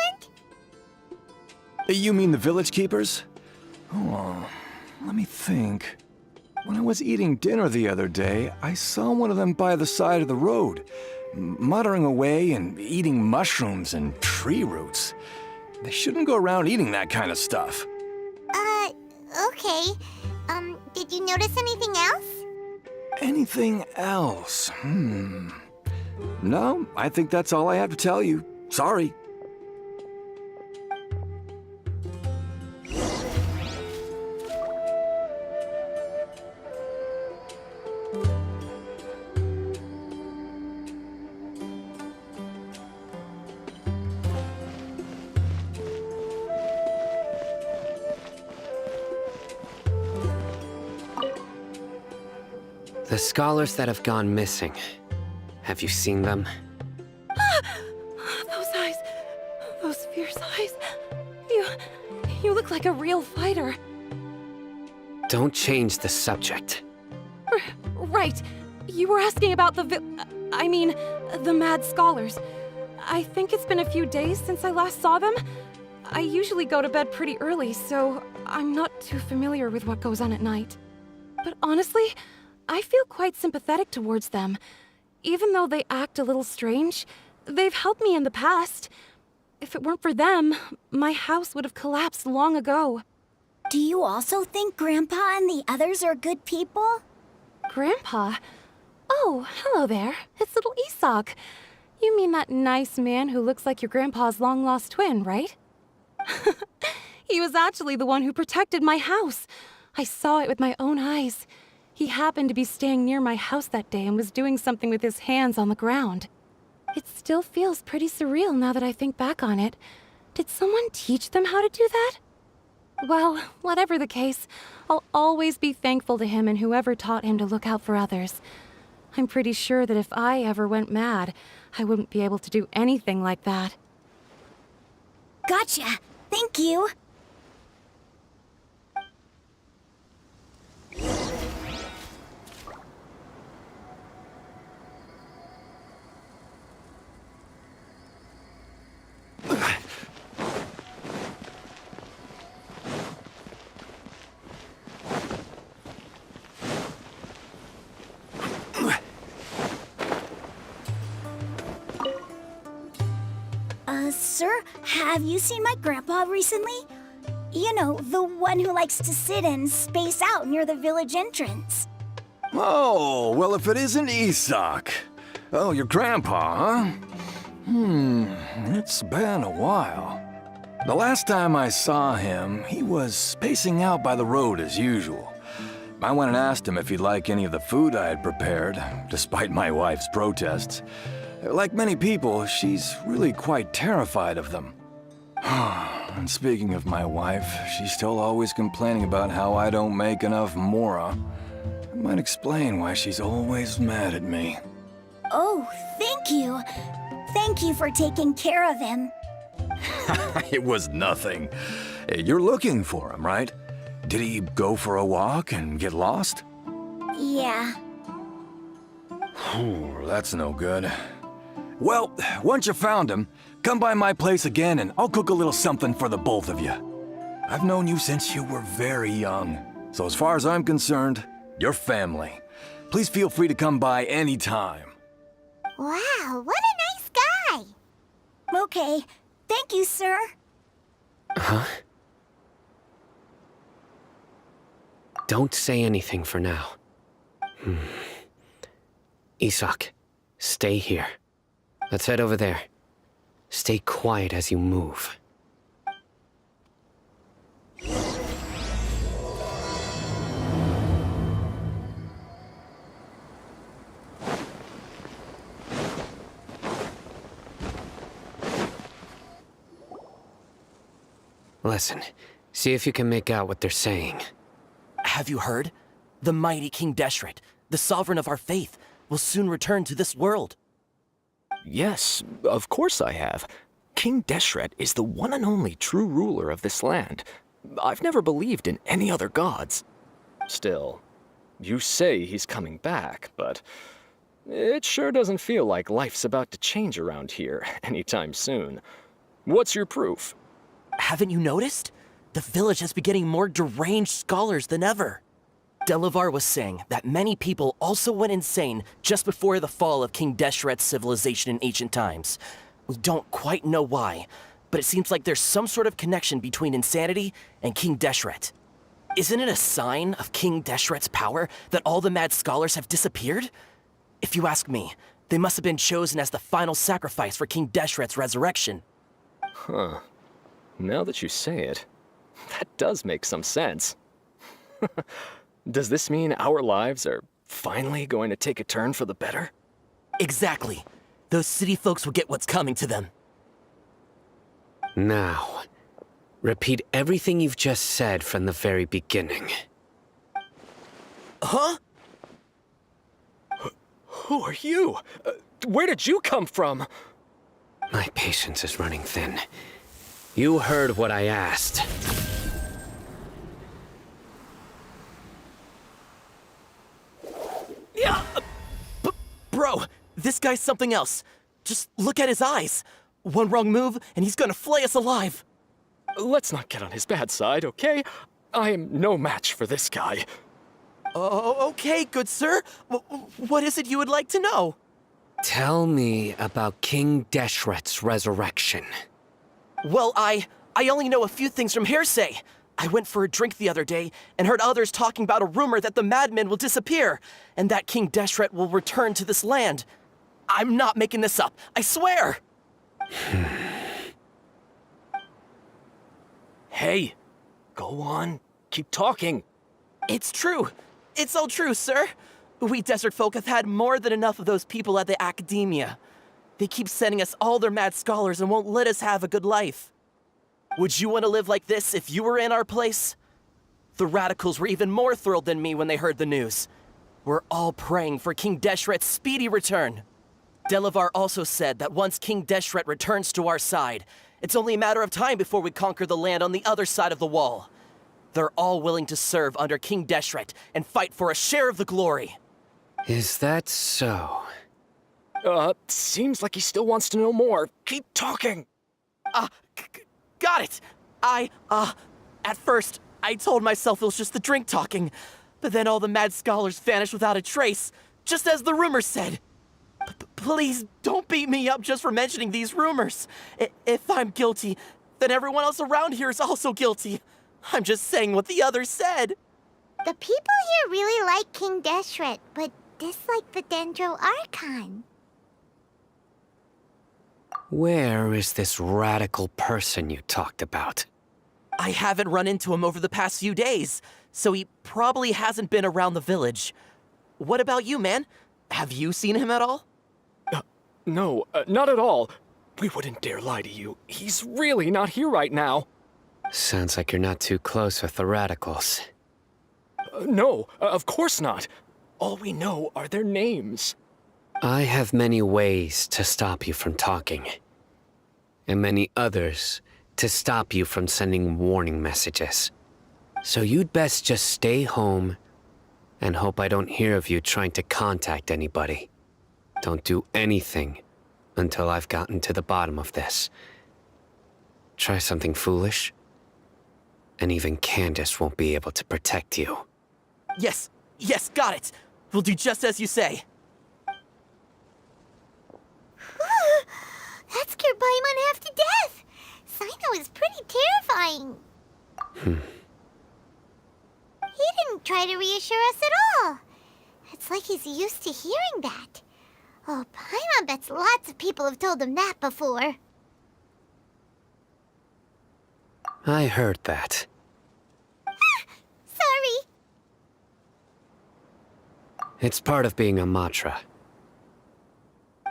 think? You mean the village keepers? Oh, let me think. When I was eating dinner the other day, I saw one of them by the side of the road, muttering away and eating mushrooms and tree roots. They shouldn't go around eating that kind of stuff. Okay. Did you notice anything else? Anything else? No, I think that's all I have to tell you. Sorry. The scholars that have gone missing. Have you seen them? Those eyes. Those fierce eyes. You look like a real fighter. Don't change the subject. Right. You were asking about the mad scholars. I think it's been a few days since I last saw them. I usually go to bed pretty early, so I'm not too familiar with what goes on at night. But honestly, I feel quite sympathetic towards them. Even though they act a little strange, they've helped me in the past. If it weren't for them, my house would have collapsed long ago. Do you also think Grandpa and the others are good people? Grandpa? Oh, hello there. It's little Isak. You mean that nice man who looks like your grandpa's long-lost twin, right? He was actually the one who protected my house. I saw it with my own eyes. He happened to be staying near my house that day and was doing something with his hands on the ground. It still feels pretty surreal now that I think back on it. Did someone teach them how to do that? Well, whatever the case, I'll always be thankful to him and whoever taught him to look out for others. I'm pretty sure that if I ever went mad, I wouldn't be able to do anything like that. Gotcha. Thank you. Sir, have you seen my grandpa recently? You know, the one who likes to sit and space out near the village entrance. Oh, well, if it isn't Isak. Oh, your grandpa, huh? It's been a while. The last time I saw him, he was spacing out by the road as usual. I went and asked him if he'd like any of the food I had prepared, despite my wife's protests. Like many people, she's really quite terrified of them. And speaking of my wife, she's still always complaining about how I don't make enough mora. That might explain why she's always mad at me. Oh, thank you. Thank you for taking care of him. It was nothing. You're looking for him, right? Did he go for a walk and get lost? Yeah. That's no good. Well, once you found him, come by my place again and I'll cook a little something for the both of you. I've known you since you were very young, so as far as I'm concerned, you're family. Please feel free to come by anytime. Wow, what a nice guy. Okay, thank you, sir. Huh? Don't say anything for now. Isak, stay here. Let's head over there. Stay quiet as you move. Listen, see if you can make out what they're saying. Have you heard? The mighty King Deshret, the sovereign of our faith, will soon return to this world. Yes, of course I have. King Deshret is the one and only true ruler of this land. I've never believed in any other gods. Still, you say he's coming back, but it sure doesn't feel like life's about to change around here anytime soon. What's your proof? Haven't you noticed? The village has been getting more deranged scholars than ever. Delavar was saying that many people also went insane just before the fall of King Deshret's civilization in ancient times. We don't quite know why, but it seems like there's some sort of connection between insanity and King Deshret. Isn't it a sign of King Deshret's power that all the mad scholars have disappeared? If you ask me, they must have been chosen as the final sacrifice for King Deshret's resurrection. Huh. Now that you say it, that does make some sense. Does this mean our lives are finally going to take a turn for the better? Exactly. Those city folks will get what's coming to them. Now, repeat everything you've just said from the very beginning. Huh? Who are you? Where did you come from? My patience is running thin. You heard what I asked. Yeah! Bro, this guy's something else. Just look at his eyes. One wrong move, and he's gonna flay us alive. Let's not get on his bad side, okay? I am no match for this guy. Oh, okay, good sir. What is it you would like to know? Tell me about King Deshret's resurrection. Well, I only know a few things from hearsay. I went for a drink the other day and heard others talking about a rumor that the madmen will disappear and that King Deshret will return to this land. I'm not making this up, I swear! Hey, go on. Keep talking. It's true. It's all true, sir. We desert folk have had more than enough of those people at the academia. They keep sending us all their mad scholars and won't let us have a good life. Would you want to live like this if you were in our place? The radicals were even more thrilled than me when they heard the news. We're all praying for King Deshret's speedy return. Delavar also said that once King Deshret returns to our side, it's only a matter of time before we conquer the land on the other side of the wall. They're all willing to serve under King Deshret and fight for a share of the glory. Is that so? Seems like he still wants to know more. Keep talking. Got it! At first, I told myself it was just the drink talking, but then all the mad scholars vanished without a trace, just as the rumors said. Please don't beat me up just for mentioning these rumors. If I'm guilty, then everyone else around here is also guilty. I'm just saying what the others said. The people here really like King Deshret, but dislike the Dendro Archon. Where is this radical person you talked about? I haven't run into him over the past few days, so he probably hasn't been around the village. What about you, man? Have you seen him at all? No, not at all. We wouldn't dare lie to you. He's really not here right now. Sounds like you're not too close with the radicals. No, of course not. All we know are their names. I have many ways to stop you from talking. And many others to stop you from sending warning messages. So you'd best just stay home and hope I don't hear of you trying to contact anybody. Don't do anything until I've gotten to the bottom of this. Try something foolish, and even Candace won't be able to protect you. Yes, got it. We'll do just as you say. That scared Paimon half to death. Sino is pretty terrifying. He didn't try to reassure us at all. It's like he's used to hearing that. Oh, Paimon bets lots of people have told him that before. I heard that. Sorry. It's part of being a Matra.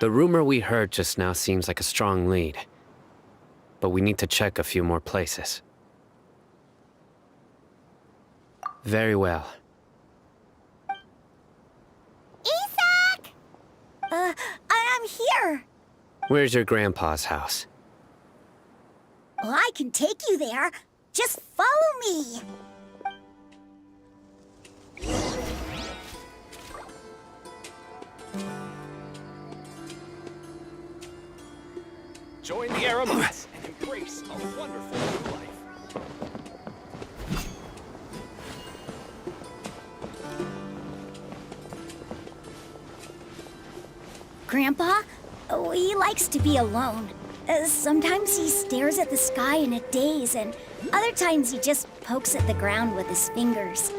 The rumor we heard just now seems like a strong lead. But we need to check a few more places. Very well. Isak! I'm here. Where's your grandpa's house? Well, I can take you there. Just follow me. Join the Eremites and embrace Grandpa? Oh, he likes to be alone. Sometimes he stares at the sky in a daze, and other times he just pokes at the ground with his fingers.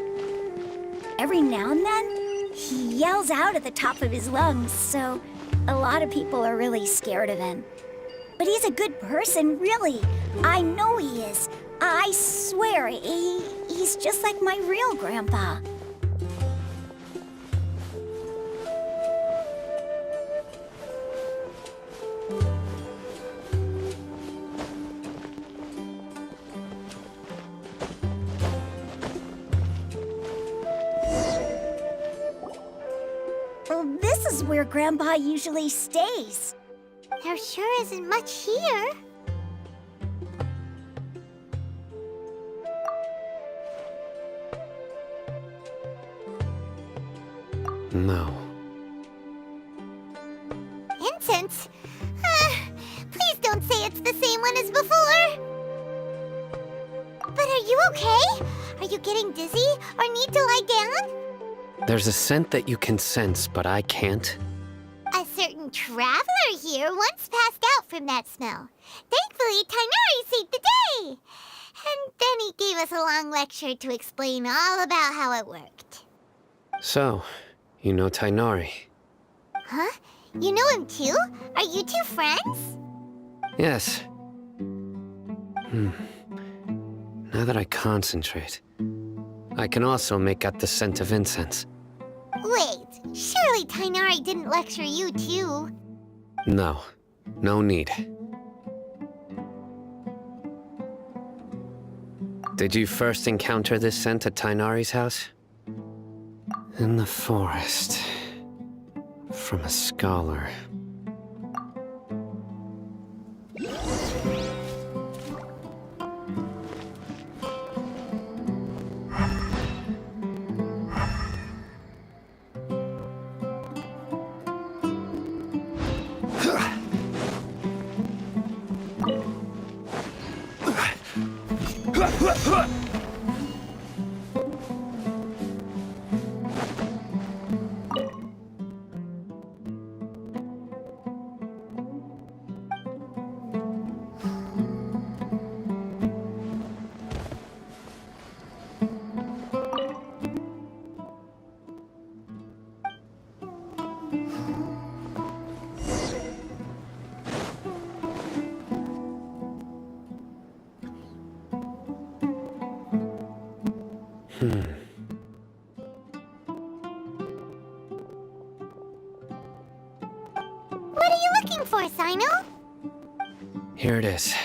Every now and then, he yells out at the top of his lungs, so a lot of people are really scared of him. But he's a good person, really. I know he is. I swear, he's just like my real grandpa. Well, this is where Grandpa usually stays. There sure isn't much here. No. Incense? Please don't say it's the same one as before. But are you okay? Are you getting dizzy or need to lie down? There's a scent that you can sense, but I can't. A certain traveler here once passed out from that smell. Thankfully, Tainari saved the day. And then he gave us a long lecture to explain all about how it worked. So, you know Tainari? Huh? You know him too? Are you two friends? Yes. Now that I concentrate, I can also make out the scent of incense. Wait, surely Tainari didn't lecture you too? No. No need. Did you first encounter this scent at Tainari's house? In the forest. From a scholar. What are you looking for, Sino? Here it is.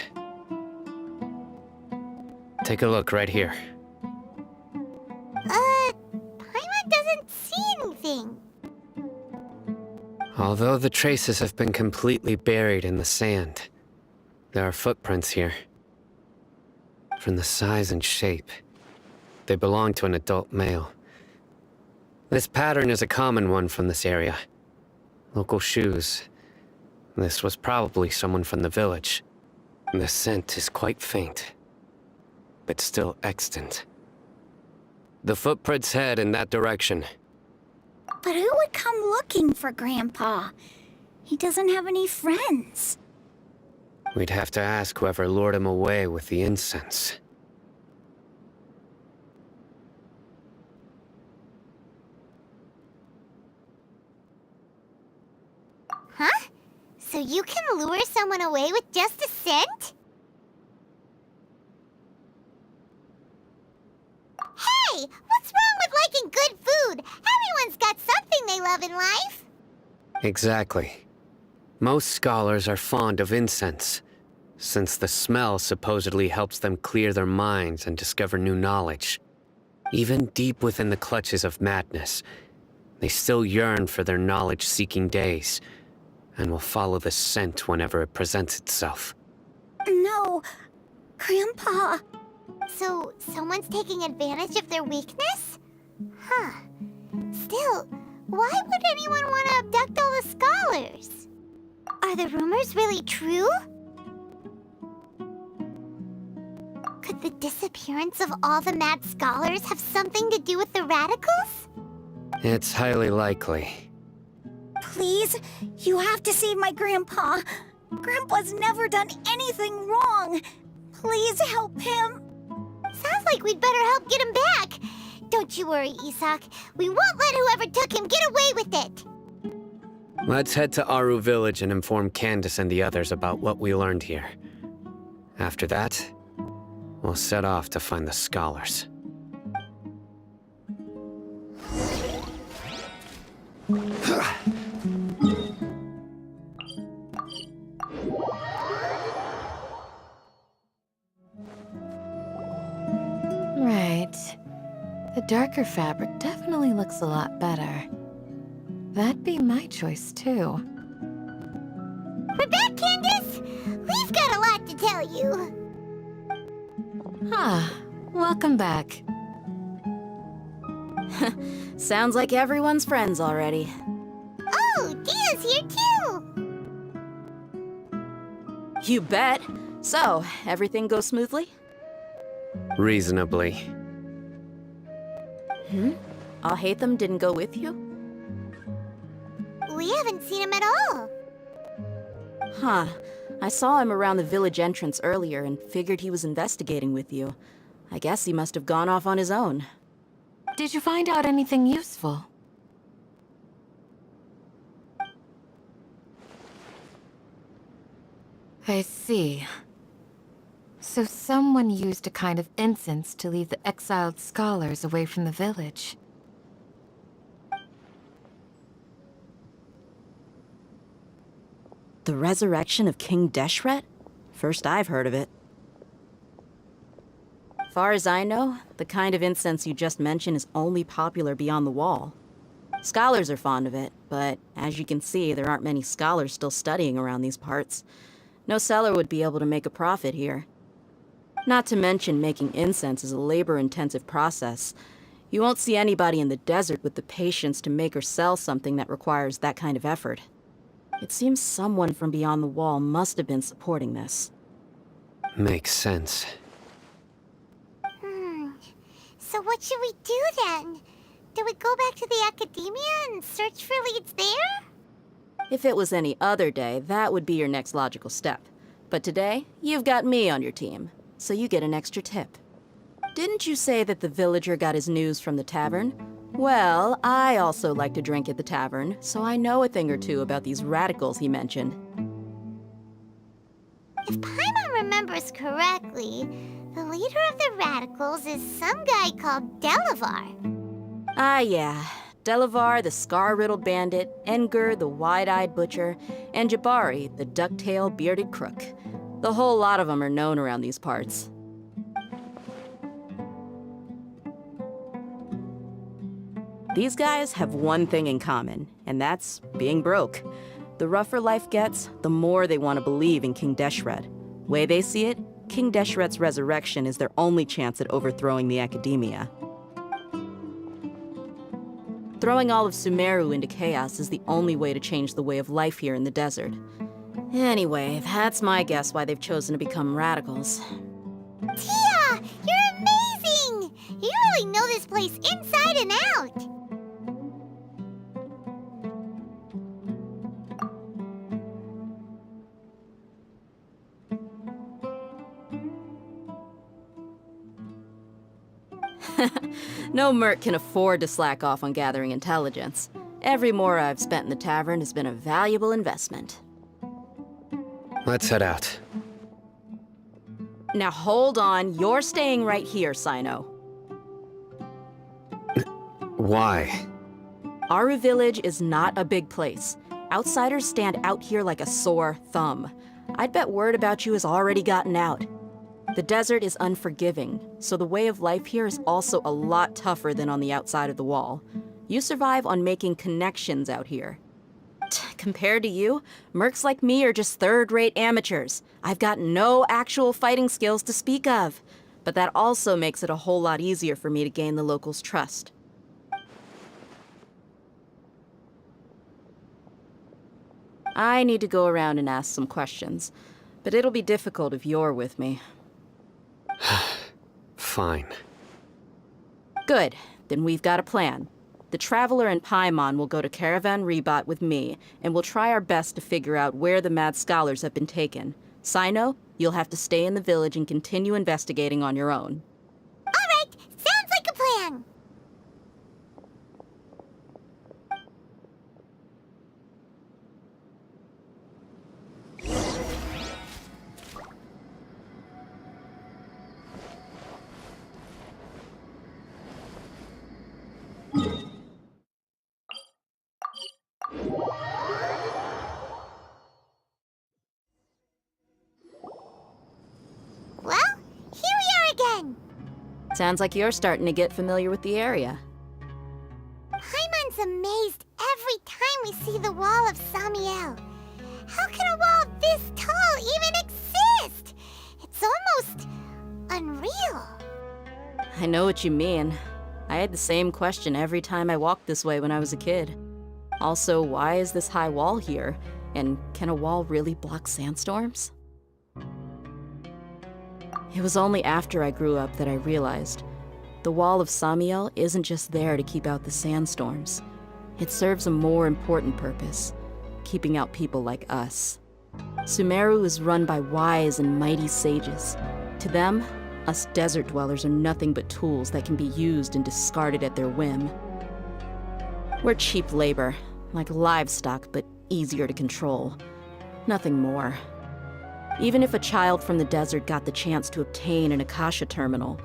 Take a look right here. Paimon doesn't see anything. Although the traces have been completely buried in the sand, there are footprints here. From the size and shape, they belong to an adult male. This pattern is a common one from this area. Local shoes. This was probably someone from the village. The scent is quite faint, but still extant. The footprints head in that direction. But who would come looking for Grandpa? He doesn't have any friends. We'd have to ask whoever lured him away with the incense. Huh? So you can lure someone away with just a scent? Hey! What's wrong with liking good food? Everyone's got something they love in life. Exactly. Most scholars are fond of incense, since the smell supposedly helps them clear their minds and discover new knowledge. Even deep within the clutches of madness, they still yearn for their knowledge-seeking days, and will follow the scent whenever it presents itself. No, Grandpa. So, someone's taking advantage of their weakness? Huh. Still, why would anyone want to abduct all the scholars? Are the rumors really true? Could the disappearance of all the mad scholars have something to do with the radicals? It's highly likely. Please, you have to save my grandpa. Grandpa's never done anything wrong. Please help him. Sounds like we'd better help get him back. Don't you worry, Isak. We won't let whoever took him get away with it. Let's head to Aru Village and inform Candace and the others about what we learned here. After that, we'll set off to find the scholars. Right. The darker fabric definitely looks a lot better. That'd be my choice, too. We're back, Candace! We've got a lot to tell you. Ah, welcome back. Sounds like everyone's friends already. Oh, Dia's here too! You bet. So, everything goes smoothly? Reasonably. Alhaitham didn't go with you? We haven't seen him at all. Huh. I saw him around the village entrance earlier and figured he was investigating with you. I guess he must have gone off on his own. Did you find out anything useful? I see. So someone used a kind of incense to lead the exiled scholars away from the village. The resurrection of King Deshret? First I've heard of it. Far as I know, the kind of incense you just mentioned is only popular beyond the wall. Scholars are fond of it, but as you can see, there aren't many scholars still studying around these parts. No seller would be able to make a profit here. Not to mention making incense is a labor-intensive process. You won't see anybody in the desert with the patience to make or sell something that requires that kind of effort. It seems someone from beyond the wall must have been supporting this. Makes sense. So what should we do then? Do we go back to the academia and search for leads there? If it was any other day, that would be your next logical step. But today, you've got me on your team, so you get an extra tip. Didn't you say that the villager got his news from the tavern? Well, I also like to drink at the tavern, so I know a thing or two about these radicals he mentioned. If Paimon remembers correctly, the leader of the radicals is some guy called Delavar. Ah, yeah. Delavar, the scar-riddled bandit, Engur, the wide-eyed butcher, and Jabari, the duck-tailed bearded crook. The whole lot of them are known around these parts. These guys have one thing in common, and that's being broke. The rougher life gets, the more they want to believe in King Deshret. Way they see it, King Deshret's resurrection is their only chance at overthrowing the academia. Throwing all of Sumeru into chaos is the only way to change the way of life here in the desert. Anyway, that's my guess why they've chosen to become radicals. Tia! You're amazing! You really know this place inside and out! No merc can afford to slack off on gathering intelligence. Every mora I've spent in the tavern has been a valuable investment. Let's head out. Now hold on, you're staying right here, Sino. Why? Aru Village is not a big place. Outsiders stand out here like a sore thumb. I'd bet word about you has already gotten out. The desert is unforgiving, so the way of life here is also a lot tougher than on the outside of the wall. You survive on making connections out here. Compared to you, mercs like me are just third-rate amateurs. I've got no actual fighting skills to speak of. But that also makes it a whole lot easier for me to gain the locals' trust. I need to go around and ask some questions, but it'll be difficult if you're with me. Fine. Good. Then we've got a plan. The Traveler and Paimon will go to Caravan Rebot with me, and we'll try our best to figure out where the mad scholars have been taken. Sino, you'll have to stay in the village and continue investigating on your own. All right, sounds like a plan. Well, here we are again. Sounds like you're starting to get familiar with the area. Paimon's amazed every time we see the wall of Samiel. How can a wall this tall even exist? It's almost unreal. I know what you mean. I had the same question every time I walked this way when I was a kid. Also, why is this high wall here? And can a wall really block sandstorms? It was only after I grew up that I realized the wall of Samiel isn't just there to keep out the sandstorms. It serves a more important purpose, keeping out people like us. Sumeru is run by wise and mighty sages. To them, us desert dwellers are nothing but tools that can be used and discarded at their whim. We're cheap labor, like livestock, but easier to control. Nothing more. Even if a child from the desert got the chance to obtain an Akasha terminal,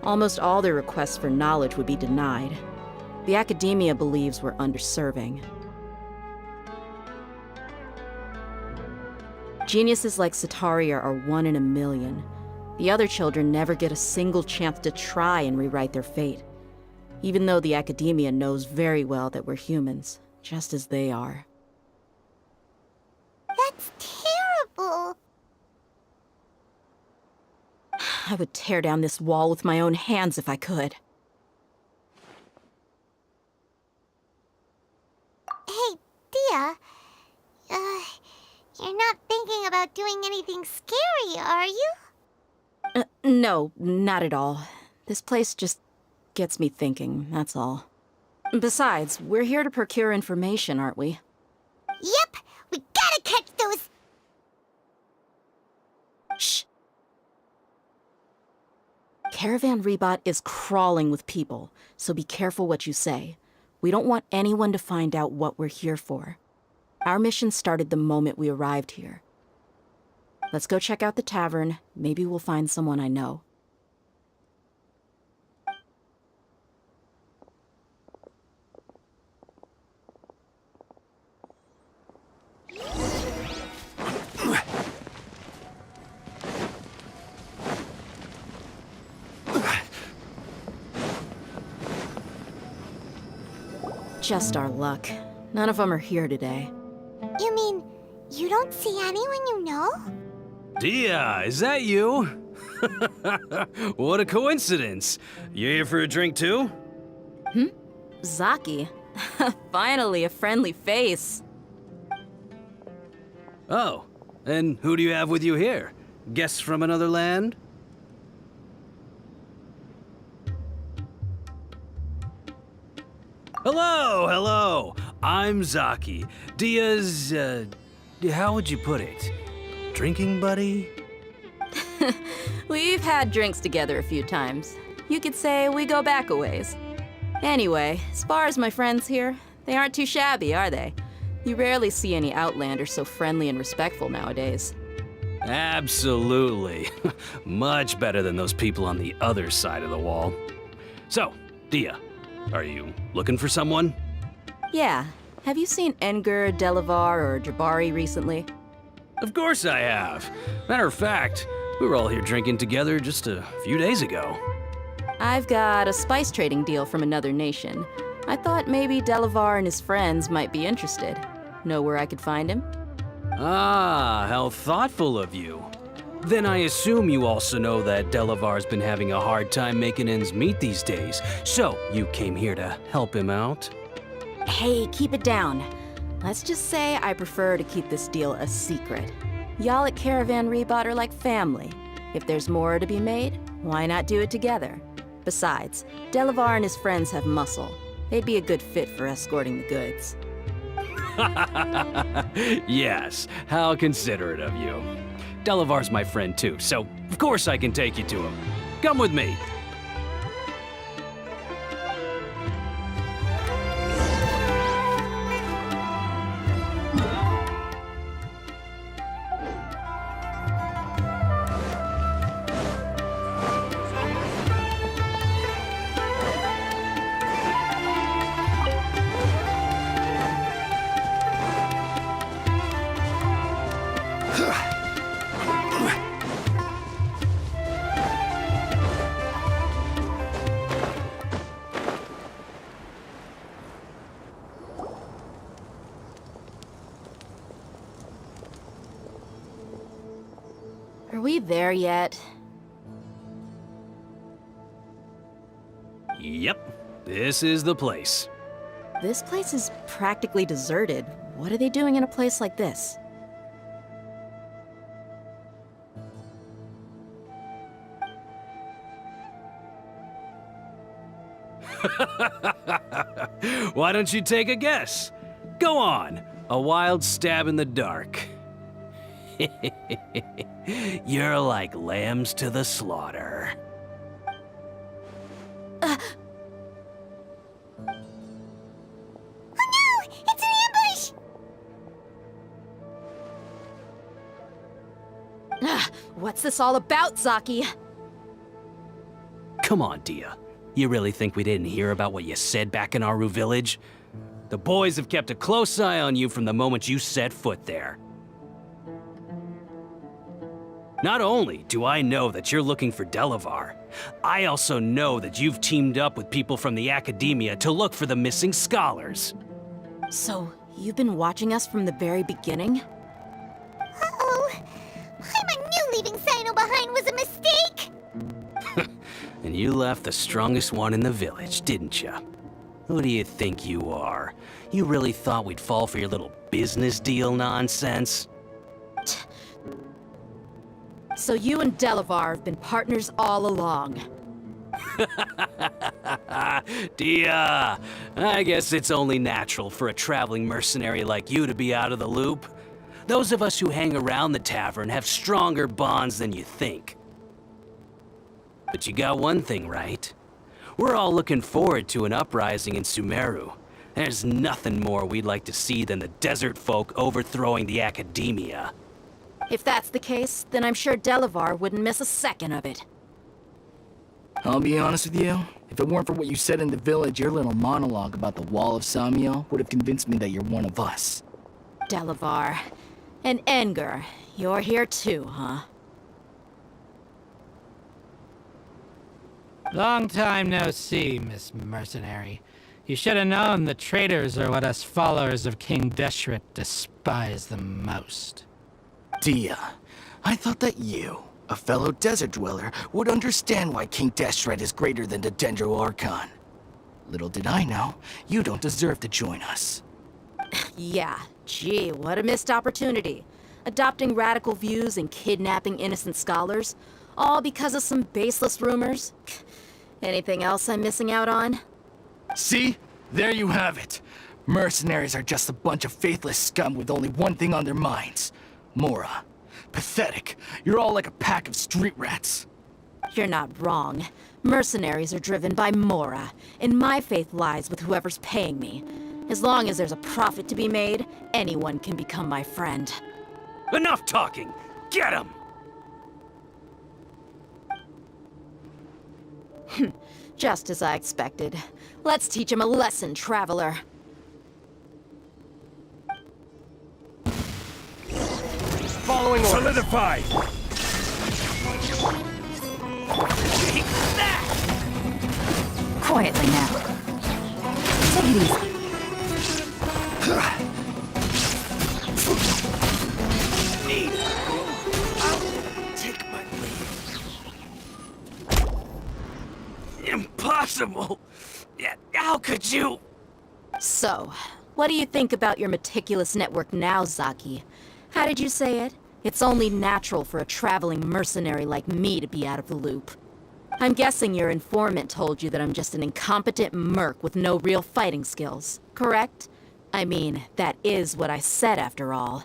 almost all their requests for knowledge would be denied. The academia believes we're underserving. Geniuses like Sataria are 1 in a million. The other children never get a single chance to try and rewrite their fate, even though the academia knows very well that we're humans, just as they are. That's terrible. I would tear down this wall with my own hands if I could. Hey, Dia. You're not thinking about doing anything scary, are you? No, not at all. This place just gets me thinking, that's all. Besides, we're here to procure information, aren't we? Yep, we gotta catch those. Shh. Caravan Rebot is crawling with people, so be careful what you say. We don't want anyone to find out what we're here for. Our mission started the moment we arrived here. Let's go check out the tavern. Maybe we'll find someone I know. Just our luck. None of them are here today. You mean, you don't see anyone you know? Dia, is that you? What a coincidence. You here for a drink too? Zaki. Finally, a friendly face. Oh, and who do you have with you here? Guests from another land? Hello, hello. I'm Zaki. Dia's, how would you put it? Drinking buddy? We've had drinks together a few times. You could say we go back a ways. Anyway, as far as my friends here, they aren't too shabby, are they? You rarely see any Outlanders so friendly and respectful nowadays. Absolutely. Much better than those people on the other side of the wall. So, Dia, are you looking for someone? Yeah. Have you seen Enger, Delavar, or Jabari recently? Of course I have. Matter of fact, we were all here drinking together just a few days ago. I've got a spice trading deal from another nation. I thought maybe Delavar and his friends might be interested. Know where I could find him? Ah, how thoughtful of you. Then I assume you also know that Delavar's been having a hard time making ends meet these days, so you came here to help him out? Hey, keep it down. Let's just say I prefer to keep this deal a secret. Y'all at Caravan Rebot are like family. If there's more to be made, why not do it together? Besides, Delavar and his friends have muscle. They'd be a good fit for escorting the goods. Yes, how considerate of you. Delavar's my friend too, so of course I can take you to him. Come with me. Are we there yet? Yep, this is the place. This place is practically deserted. What are they doing in a place like this? Why don't you take a guess? Go on, a wild stab in the dark. You're like lambs to the slaughter. Oh no! It's an ambush! What's this all about, Zaki? Come on, Dia. You really think we didn't hear about what you said back in Aru village? The boys have kept a close eye on you from the moment you set foot there. Not only do I know that you're looking for Delavar, I also know that you've teamed up with people from the Academia to look for the missing scholars. So, you've been watching us from the very beginning? Uh-oh. I knew leaving Sino behind was a mistake! And you left the strongest one in the village, didn't you? Who do you think you are? You really thought we'd fall for your little business deal nonsense? So you and Delavar have been partners all along. Dia, I guess it's only natural for a traveling mercenary like you to be out of the loop. Those of us who hang around the tavern have stronger bonds than you think. But you got one thing right. We're all looking forward to an uprising in Sumeru. There's nothing more we'd like to see than the desert folk overthrowing the Academia. If that's the case, then I'm sure Delavar wouldn't miss a second of it. I'll be honest with you, if it weren't for what you said in the village, your little monologue about the Wall of Samiel would have convinced me that you're one of us. Delavar. And Engar, you're here too, huh? Long time no see, Miss Mercenary. You should have known the traitors are what us followers of King Deshret despise the most. Dia, I thought that you, a fellow desert dweller, would understand why King Deshret is greater than the Dendro Archon. Little did I know, you don't deserve to join us. Yeah, gee, what a missed opportunity. Adopting radical views and kidnapping innocent scholars, all because of some baseless rumors. Anything else I'm missing out on? See? There you have it. Mercenaries are just a bunch of faithless scum with only one thing on their minds. Mora. Pathetic. You're all like a pack of street rats. You're not wrong. Mercenaries are driven by Mora, and my faith lies with whoever's paying me. As long as there's a profit to be made, anyone can become my friend. Enough talking! Get him! Just as I expected. Let's teach him a lesson, traveler. Following orders. Solidify! Take that! Quietly now. Take it easy. I'll take my leave. Impossible! Yeah, how could you? So, what do you think about your meticulous network now, Zaki? How did you say it? It's only natural for a traveling mercenary like me to be out of the loop. I'm guessing your informant told you that I'm just an incompetent merc with no real fighting skills, correct? I mean, that is what I said after all.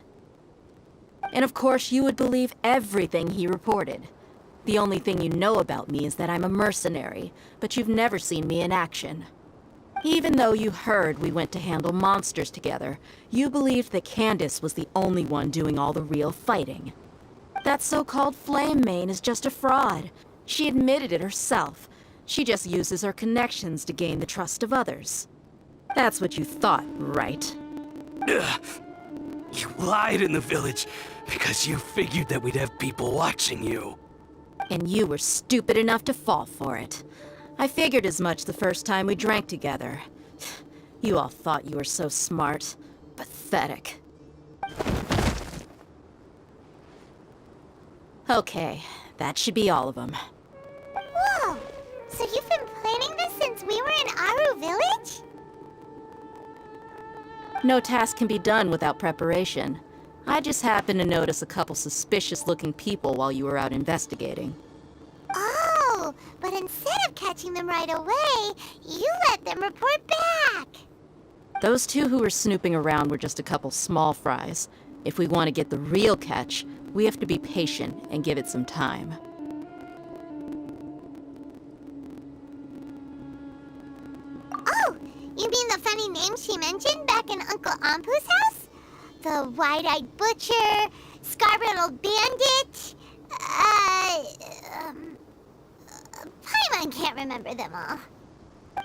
And of course you would believe everything he reported. The only thing you know about me is that I'm a mercenary, but you've never seen me in action. Even though you heard we went to handle monsters together, you believed that Candace was the only one doing all the real fighting. That so-called Flame Mane is just a fraud. She admitted it herself. She just uses her connections to gain the trust of others. That's what you thought, right? Ugh. You lied in the village because you figured that we'd have people watching you. And you were stupid enough to fall for it. I figured as much the first time we drank together. You all thought you were so smart. Pathetic. Okay, that should be all of them. Whoa! So you've been planning this since we were in Aru Village? No task can be done without preparation. I just happened to notice a couple suspicious-looking people while you were out investigating. Oh, but instead of catching them right away, you let them report back. Those two who were snooping around were just a couple small fries. If we want to get the real catch, we have to be patient and give it some time. Oh, you mean the funny name she mentioned back in Uncle Ampu's house? The wide-eyed butcher, scar-riddled bandit, Paimon can't remember them all.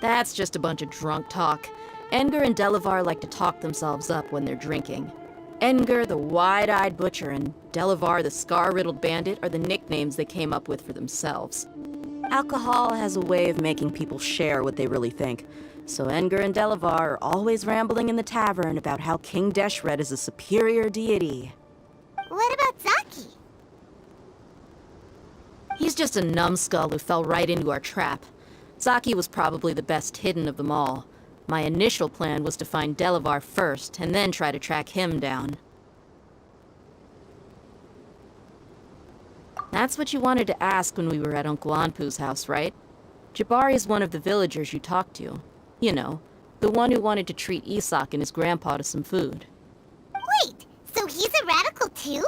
That's just a bunch of drunk talk. Edgar and Delavar like to talk themselves up when they're drinking. Edgar, the wide-eyed butcher, and Delavar, the scar-riddled bandit, are the nicknames they came up with for themselves. Alcohol has a way of making people share what they really think. So Edgar and Delavar are always rambling in the tavern about how King Deshret is a superior deity. What about Zaki? He's just a numbskull who fell right into our trap. Zaki was probably the best hidden of them all. My initial plan was to find Delavar first, and then try to track him down. That's what you wanted to ask when we were at Uncle Anpu's house, right? Jabari is one of the villagers you talked to. You know, the one who wanted to treat Isak and his grandpa to some food. Wait, so he's a radical too?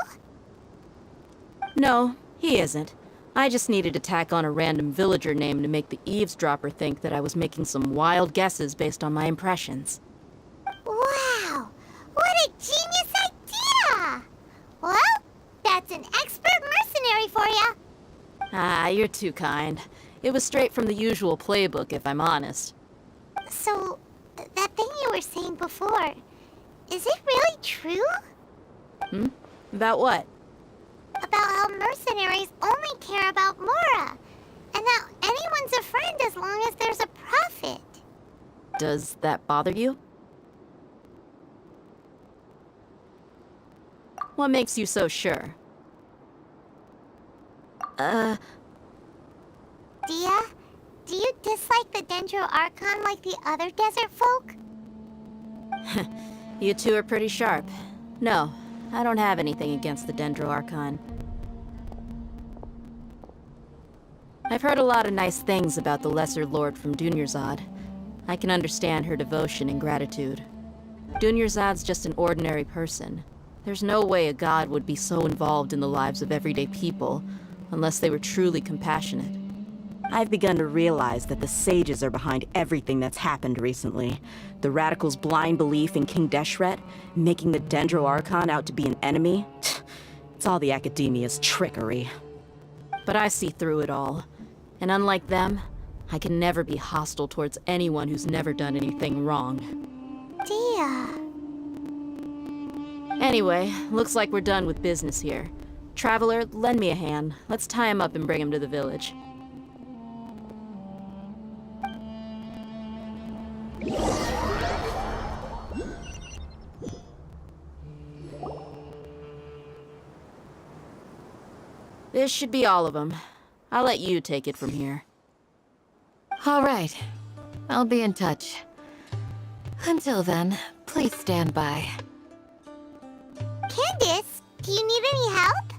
No, he isn't. I just needed to tack on a random villager name to make the eavesdropper think that I was making some wild guesses based on my impressions. Wow, what a genius idea! Well, that's an expert mercenary for you. Ah, you're too kind. It was straight from the usual playbook, if I'm honest. So, that thing you were saying before, is it really true? About what? About how mercenaries only care about Mora, and that anyone's a friend as long as there's a profit. Does that bother you? What makes you so sure? Dia, do you dislike the Dendro Archon like the other desert folk? You two are pretty sharp. No, I don't have anything against the Dendro Archon. I've heard a lot of nice things about the Lesser Lord from Dunyarzad. I can understand her devotion and gratitude. Dunyarzad's just an ordinary person. There's no way a god would be so involved in the lives of everyday people, unless they were truly compassionate. I've begun to realize that the sages are behind everything that's happened recently. The radicals' blind belief in King Deshret, making the Dendro Archon out to be an enemy. It's all the academia's trickery. But I see through it all. And unlike them, I can never be hostile towards anyone who's never done anything wrong. Dia. Anyway, looks like we're done with business here. Traveler, lend me a hand. Let's tie him up and bring him to the village. This should be all of them. I'll let you take it from here. All right. I'll be in touch. Until then, please stand by. Candace, do you need any help?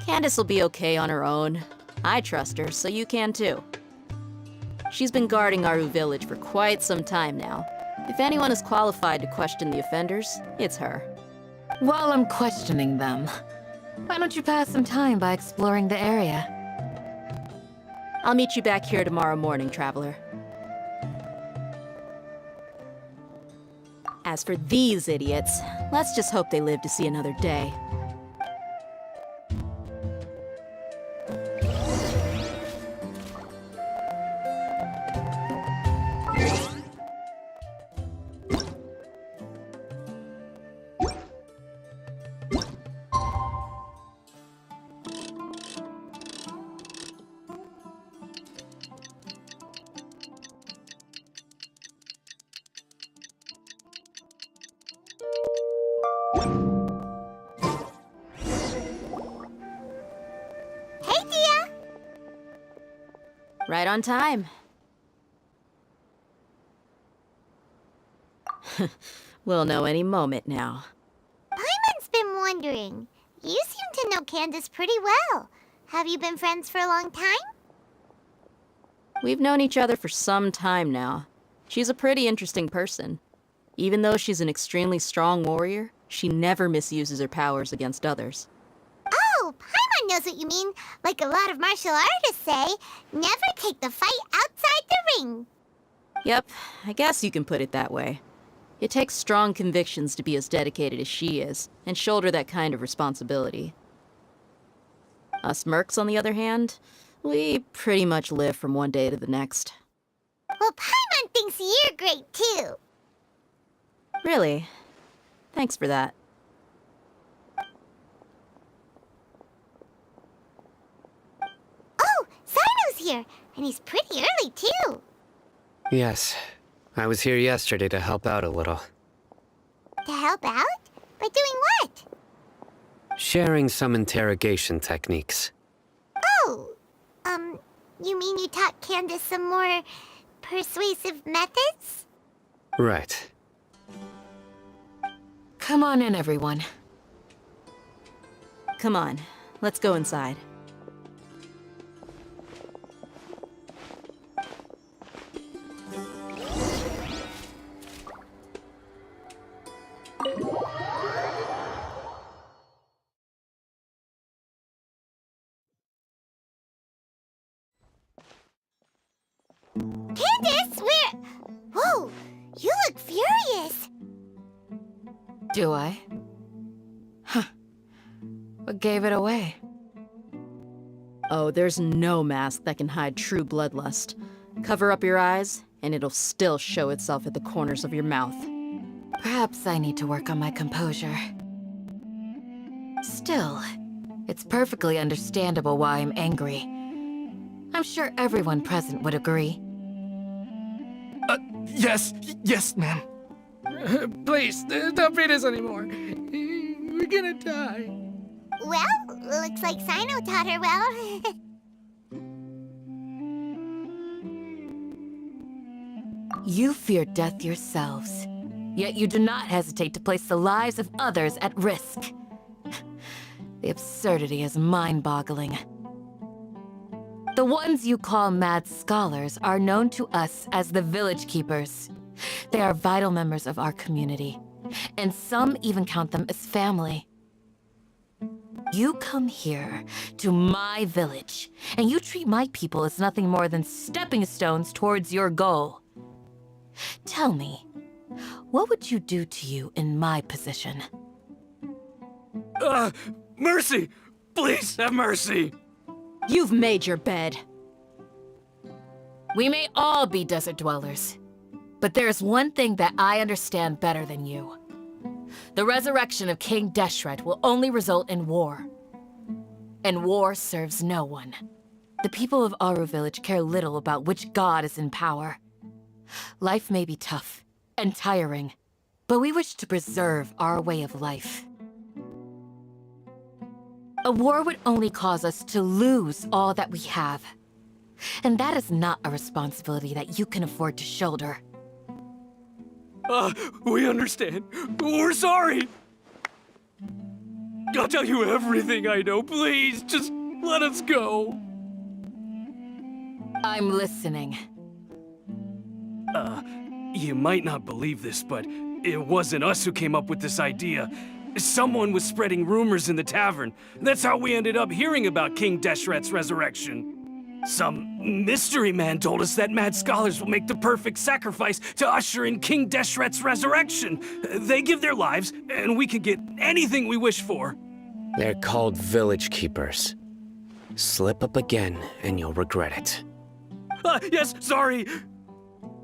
Candace will be okay on her own. I trust her, so you can too. She's been guarding Aru village for quite some time now. If anyone is qualified to question the offenders, it's her. While I'm questioning them, why don't you pass some time by exploring the area? I'll meet you back here tomorrow morning, traveler. As for these idiots, let's just hope they live to see another day. Hey, Dia! Right on time. We'll know any moment now. Paimon's been wondering. You seem to know Candace pretty well. Have you been friends for a long time? We've known each other for some time now. She's a pretty interesting person. Even though she's an extremely strong warrior, she never misuses her powers against others. Oh, Paimon knows what you mean. Like a lot of martial artists say, never take the fight outside the ring. Yep, I guess you can put it that way. It takes strong convictions to be as dedicated as she is, and shoulder that kind of responsibility. Us mercs, on the other hand, we pretty much live from one day to the next. Well, Paimon thinks you're great too. Really? Thanks for that. Oh, Sino's here, and he's pretty early too. Yes, I was here yesterday to help out a little. To help out? By doing what? Sharing some interrogation techniques. Oh, you mean you taught Candace some more persuasive methods? Right. Come on in, everyone. Come on, let's go inside. Candace, where... Whoa, you look furious. Do I? Huh. What gave it away? Oh, there's no mask that can hide true bloodlust. Cover up your eyes, and it'll still show itself at the corners of your mouth. Perhaps I need to work on my composure. Still, it's perfectly understandable why I'm angry. I'm sure everyone present would agree. Yes, ma'am. Please, don't beat us anymore. We're gonna die. Well, looks like Sino taught her well. You fear death yourselves, yet you do not hesitate to place the lives of others at risk. The absurdity is mind-boggling. The ones you call mad scholars are known to us as the Village Keepers. They are vital members of our community, and some even count them as family. You come here, to my village, and you treat my people as nothing more than stepping stones towards your goal. Tell me, what would you do to you in my position? Mercy! Please have mercy! You've made your bed. We may all be desert dwellers, but there's one thing that I understand better than you. The resurrection of King Deshret will only result in war. And war serves no one. The people of Aru village care little about which god is in power. Life may be tough and tiring, but we wish to preserve our way of life. A war would only cause us to lose all that we have. And that is not a responsibility that you can afford to shoulder. We understand. We're sorry. I'll tell you everything I know. Please, just let us go. I'm listening. You might not believe this, but it wasn't us who came up with this idea. Someone was spreading rumors in the tavern. That's how we ended up hearing about King Deshret's resurrection. Some mystery man told us that mad scholars will make the perfect sacrifice to usher in King Deshret's resurrection. They give their lives, and we can get anything we wish for. They're called village keepers. Slip up again, and you'll regret it. Yes, sorry.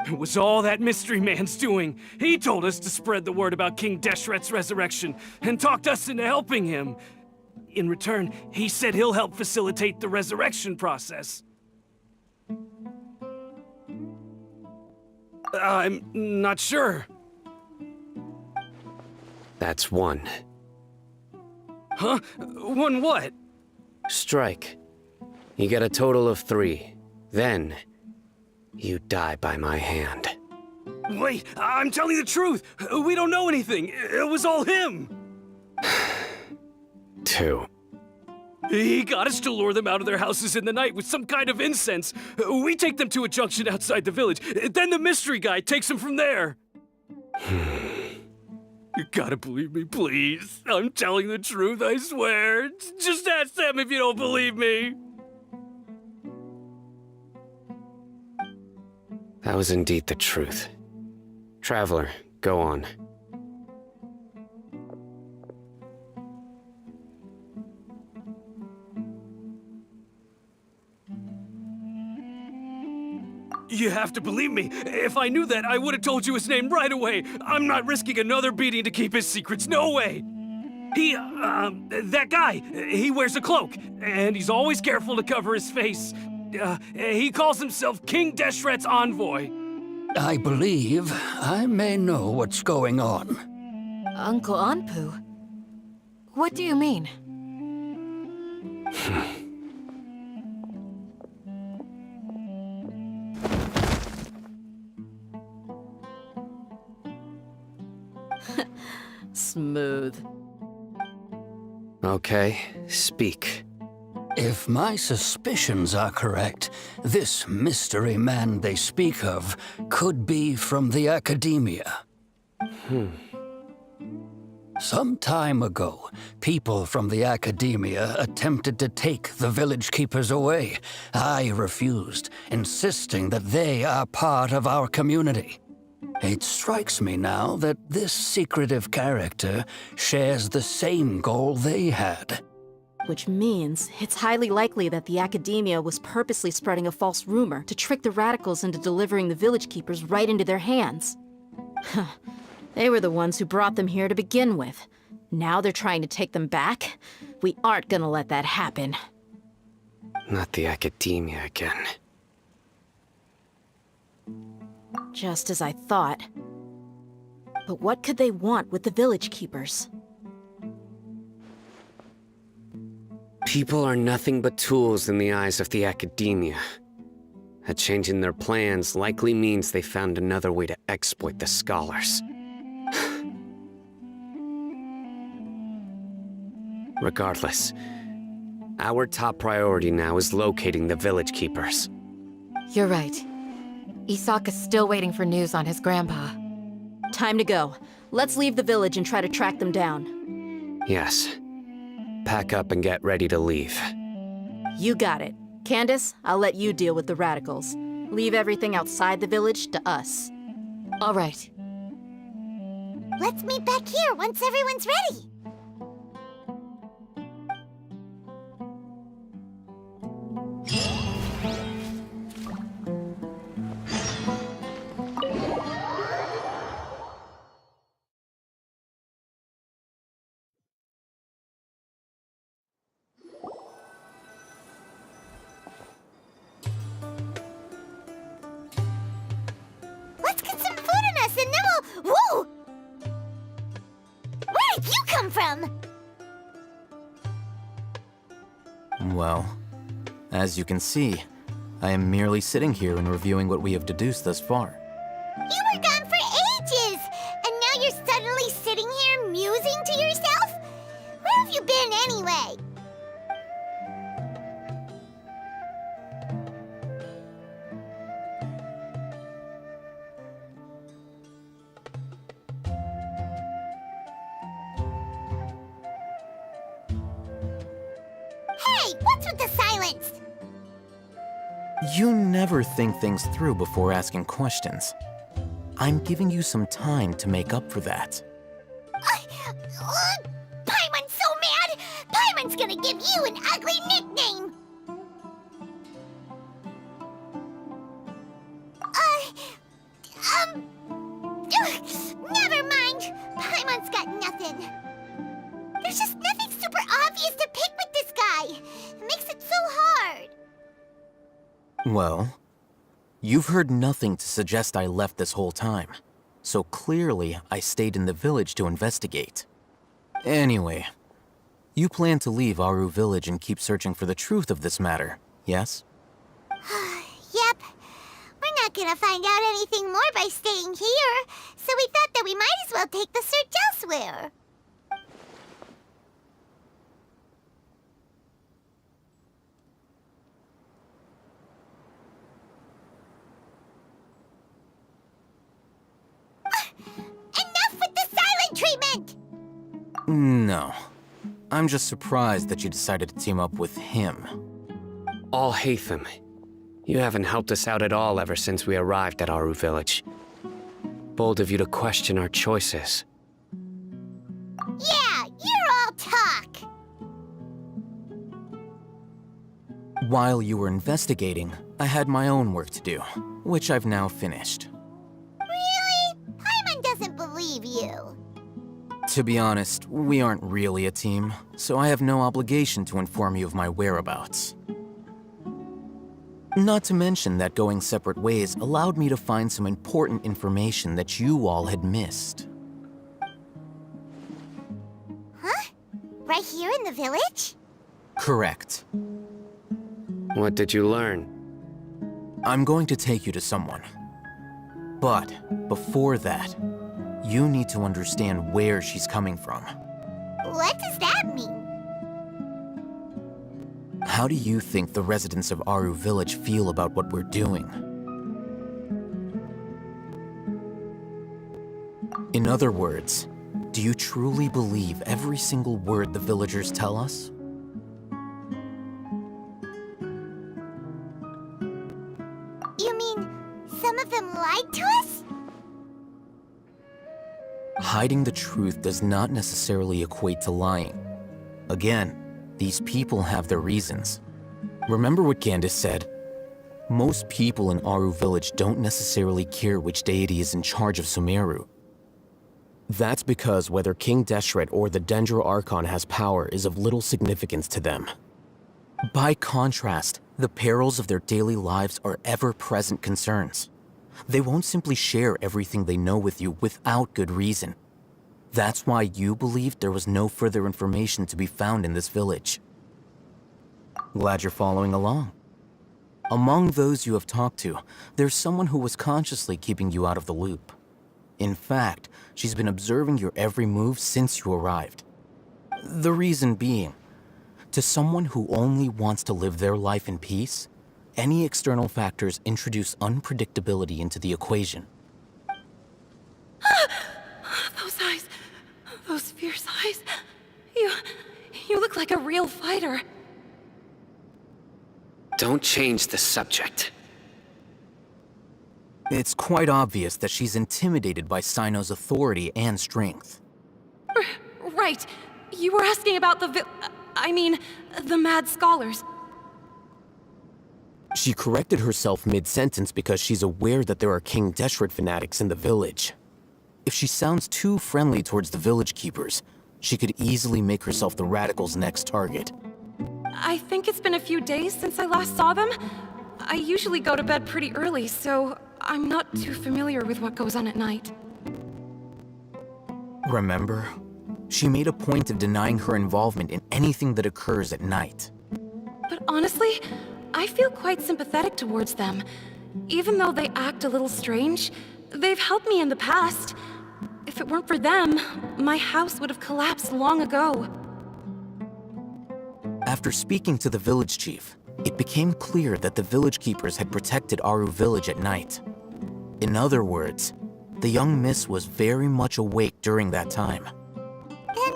It was all that mystery man's doing. He told us to spread the word about King Deshret's resurrection, and talked us into helping him. In return, he said he'll help facilitate the resurrection process. I'm not sure. That's one. Huh? One what? Strike. You get a total of 3. Then, you die by my hand. Wait, I'm telling the truth. We don't know anything. It was all him. 2. He got us to lure them out of their houses in the night with some kind of incense. We take them to a junction outside the village. Then the mystery guy takes them from there. You gotta believe me, please. I'm telling the truth, I swear. Just ask them if you don't believe me. That was indeed the truth. Traveler, go on. You have to believe me. If I knew that, I would have told you his name right away. I'm not risking another beating to keep his secrets. No way. That guy, he wears a cloak, and he's always careful to cover his face. He calls himself King Deshret's envoy. I believe I may know what's going on. Uncle Anpu? What do you mean? Smooth. Okay, speak. If my suspicions are correct, this mystery man they speak of could be from the Academia. Some time ago, people from the Academia attempted to take the village keepers away. I refused, insisting that they are part of our community. It strikes me now that this secretive character shares the same goal they had. Which means it's highly likely that the Academia was purposely spreading a false rumor to trick the radicals into delivering the village keepers right into their hands. They were the ones who brought them here to begin with. Now they're trying to take them back? We aren't gonna let that happen. Not the Academia again. Just as I thought. But what could they want with the village keepers? People are nothing but tools in the eyes of the Academia. A change in their plans likely means they found another way to exploit the scholars. Regardless, our top priority now is locating the village keepers. You're right. Isak is still waiting for news on his grandpa. Time to go. Let's leave the village and try to track them down. Yes. Pack up and get ready to leave. You got it. Candace, I'll let you deal with the radicals. Leave everything outside the village to us. All right. Let's meet back here once everyone's ready. Let's get some food in us and then we'll... Whoa! Where did you come from? Well, as you can see, I am merely sitting here and reviewing what we have deduced thus far. You were gone for ages! And now you're suddenly sitting here musing to yourself? Where have you been anyway? silence! You never think things through before asking questions. I'm giving you some time to make up for that. Paimon's so mad! Paimon's gonna give you an ugly nickname! Never mind! Paimon's got nothing. There's just nothing super obvious to pick with this guy. It makes it so hard. Well, you've heard nothing to suggest I left this whole time. So clearly, I stayed in the village to investigate. Anyway, you plan to leave Aru Village and keep searching for the truth of this matter, yes? Yep. We're not gonna find out anything more by staying here, so we thought that we might as well take the search elsewhere. Enough with the silent treatment! No. I'm just surprised that you decided to team up with him. Al-Haytham, you haven't helped us out at all ever since we arrived at Aru Village. Bold of you to question our choices. Yeah, you're all talk! While you were investigating, I had my own work to do, which I've now finished. Really? Paimon doesn't believe you. To be honest, we aren't really a team, so I have no obligation to inform you of my whereabouts. Not to mention that going separate ways allowed me to find some important information that you all had missed. Huh? Right here in the village? Correct. What did you learn? I'm going to take you to someone. But before that, you need to understand where she's coming from. What does that mean? How do you think the residents of Aru Village feel about what we're doing? In other words, do you truly believe every single word the villagers tell us? You mean some of them lied to us? Hiding the truth does not necessarily equate to lying. Again, these people have their reasons. Remember what Candace said? Most people in Aru Village don't necessarily care which deity is in charge of Sumeru. That's because whether King Deshret or the Dendro Archon has power is of little significance to them. By contrast, the perils of their daily lives are ever-present concerns. They won't simply share everything they know with you without good reason. That's why you believed there was no further information to be found in this village. Glad you're following along. Among those you have talked to, there's someone who was consciously keeping you out of the loop. In fact, she's been observing your every move since you arrived. The reason being, to someone who only wants to live their life in peace, any external factors introduce unpredictability into the equation. Those eyes. Those fierce eyes. You look like a real fighter. Don't change the subject. It's quite obvious that she's intimidated by Sino's authority and strength. Right. You were asking about the the mad scholars. She corrected herself mid-sentence because she's aware that there are King Deshret fanatics in the village. If she sounds too friendly towards the village keepers, she could easily make herself the radicals' next target. I think it's been a few days since I last saw them. I usually go to bed pretty early, so I'm not too familiar with what goes on at night. Remember? She made a point of denying her involvement in anything that occurs at night. But honestly, I feel quite sympathetic towards them. Even though they act a little strange, they've helped me in the past. If it weren't for them, my house would have collapsed long ago. After speaking to the village chief, it became clear that the village keepers had protected Aru Village at night. In other words, the young miss was very much awake during that time. Then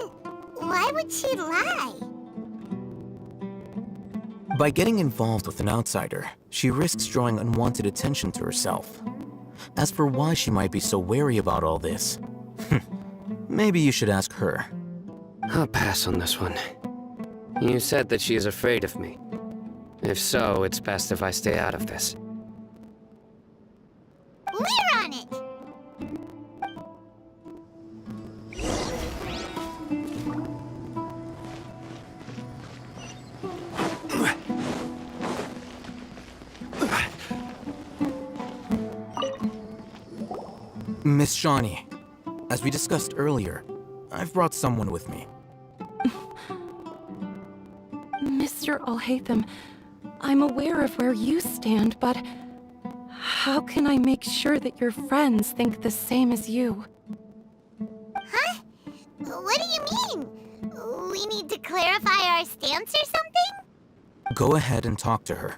why would she lie? By getting involved with an outsider, she risks drawing unwanted attention to herself. As for why she might be so wary about all this, maybe you should ask her. I'll pass on this one. You said that she is afraid of me. If so, it's best if I stay out of this. We're on it! Miss Shawnee, as we discussed earlier, I've brought someone with me. Mr. Alhaitham, I'm aware of where you stand, but how can I make sure that your friends think the same as you? Huh? What do you mean? We need to clarify our stance or something? Go ahead and talk to her.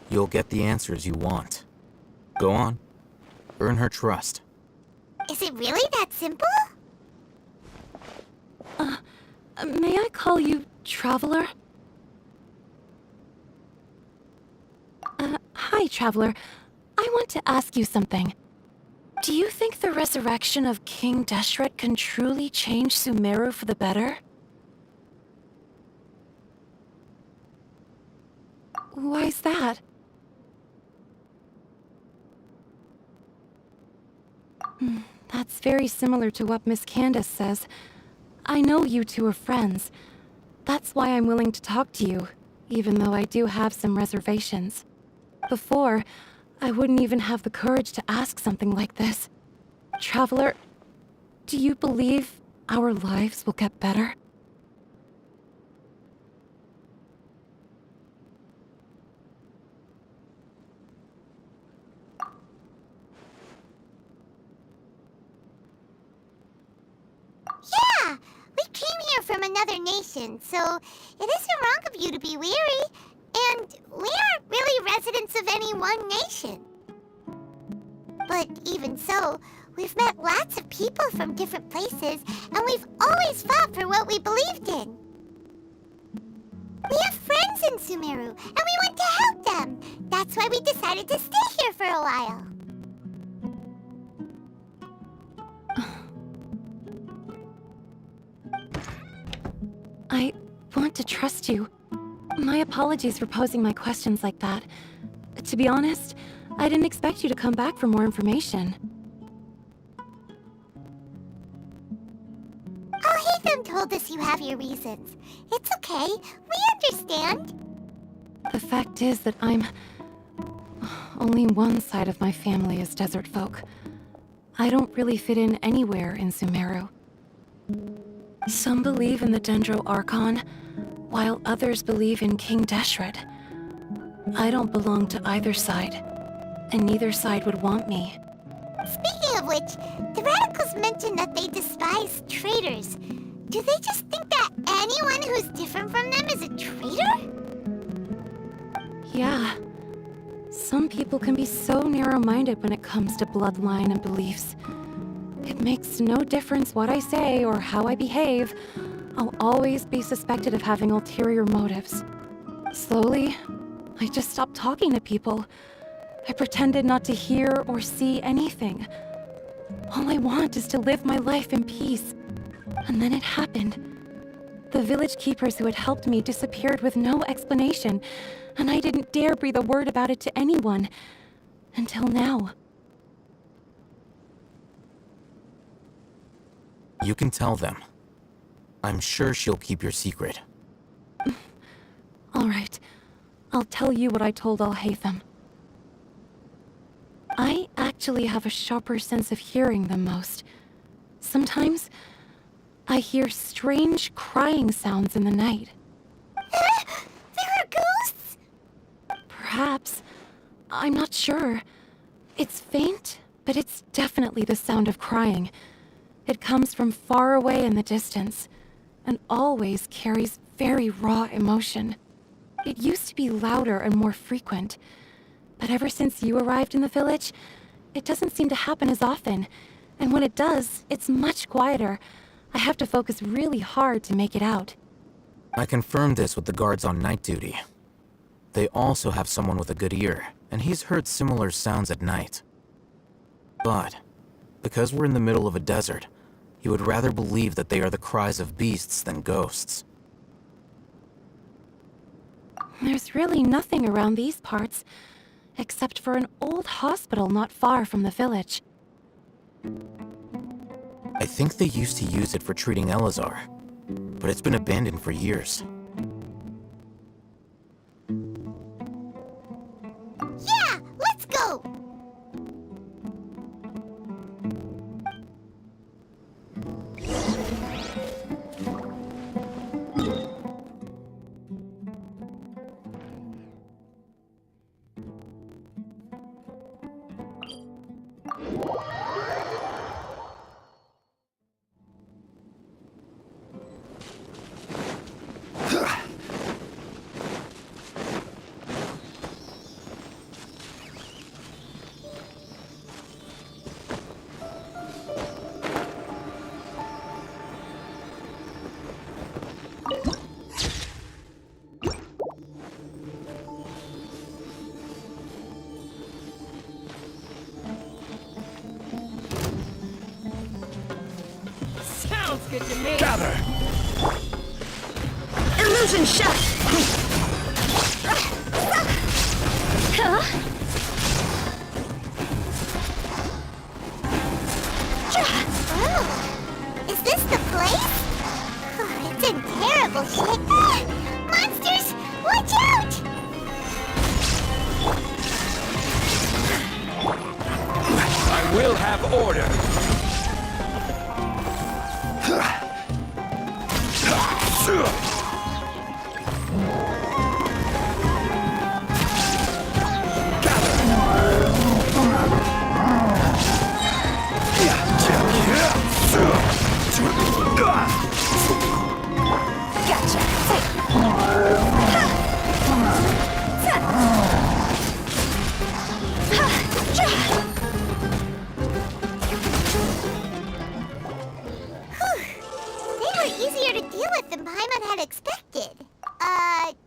You'll get the answers you want. Go on. Earn her trust. Is it really that simple? May I call you Traveler? Hi, Traveler. I want to ask you something. Do you think the resurrection of King Deshret can truly change Sumeru for the better? Why's that? That's very similar to what Miss Candace says. I know you two are friends. That's why I'm willing to talk to you, even though I do have some reservations. Before, I wouldn't even have the courage to ask something like this. Traveler, do you believe our lives will get better? Yeah! We came here from another nation, so it isn't wrong of you to be weary. And we aren't really residents of any one nation. But even so, we've met lots of people from different places, and we've always fought for what we believed in. We have friends in Sumeru, and we want to help them. That's why we decided to stay here for a while. I want to trust you. My apologies for posing my questions like that. To be honest, I didn't expect you to come back for more information. Alhaitham told us you have your reasons. It's okay. We understand. The fact is that only one side of my family is desert folk. I don't really fit in anywhere in Sumeru. Some believe in the Dendro Archon, while others believe in King Deshret. I don't belong to either side, and neither side would want me. Speaking of which, the radicals mentioned that they despise traitors. Do they just think that anyone who's different from them is a traitor? Yeah. Some people can be so narrow-minded when it comes to bloodline and beliefs. It makes no difference what I say or how I behave. I'll always be suspected of having ulterior motives. Slowly, I just stopped talking to people. I pretended not to hear or see anything. All I want is to live my life in peace. And then it happened. The village keepers who had helped me disappeared with no explanation, and I didn't dare breathe a word about it to anyone. Until now. You can tell them. I'm sure she'll keep your secret. All right. I'll tell you what I told Alhaitham. I actually have a sharper sense of hearing than most. Sometimes, I hear strange crying sounds in the night. There are ghosts? Perhaps. I'm not sure. It's faint, but it's definitely the sound of crying. It comes from far away in the distance, and always carries very raw emotion. It used to be louder and more frequent, but ever since you arrived in the village, it doesn't seem to happen as often, and when it does, it's much quieter. I have to focus really hard to make it out. I confirmed this with the guards on night duty. they also have someone with a good ear, and he's heard similar sounds at night. But, because we're in the middle of a desert, he would rather believe that they are the cries of beasts than ghosts. There's really nothing around these parts, except for an old hospital not far from the village. I think they used to use it for treating Elazar, but it's been abandoned for years. Yeah, let's go! Sounds good to me. Gather! Illusion shot! Oh, is this the place? Oh, it's in terrible shape. Ah, monsters, watch out! I will have order! Easier to deal with than Paimon had expected.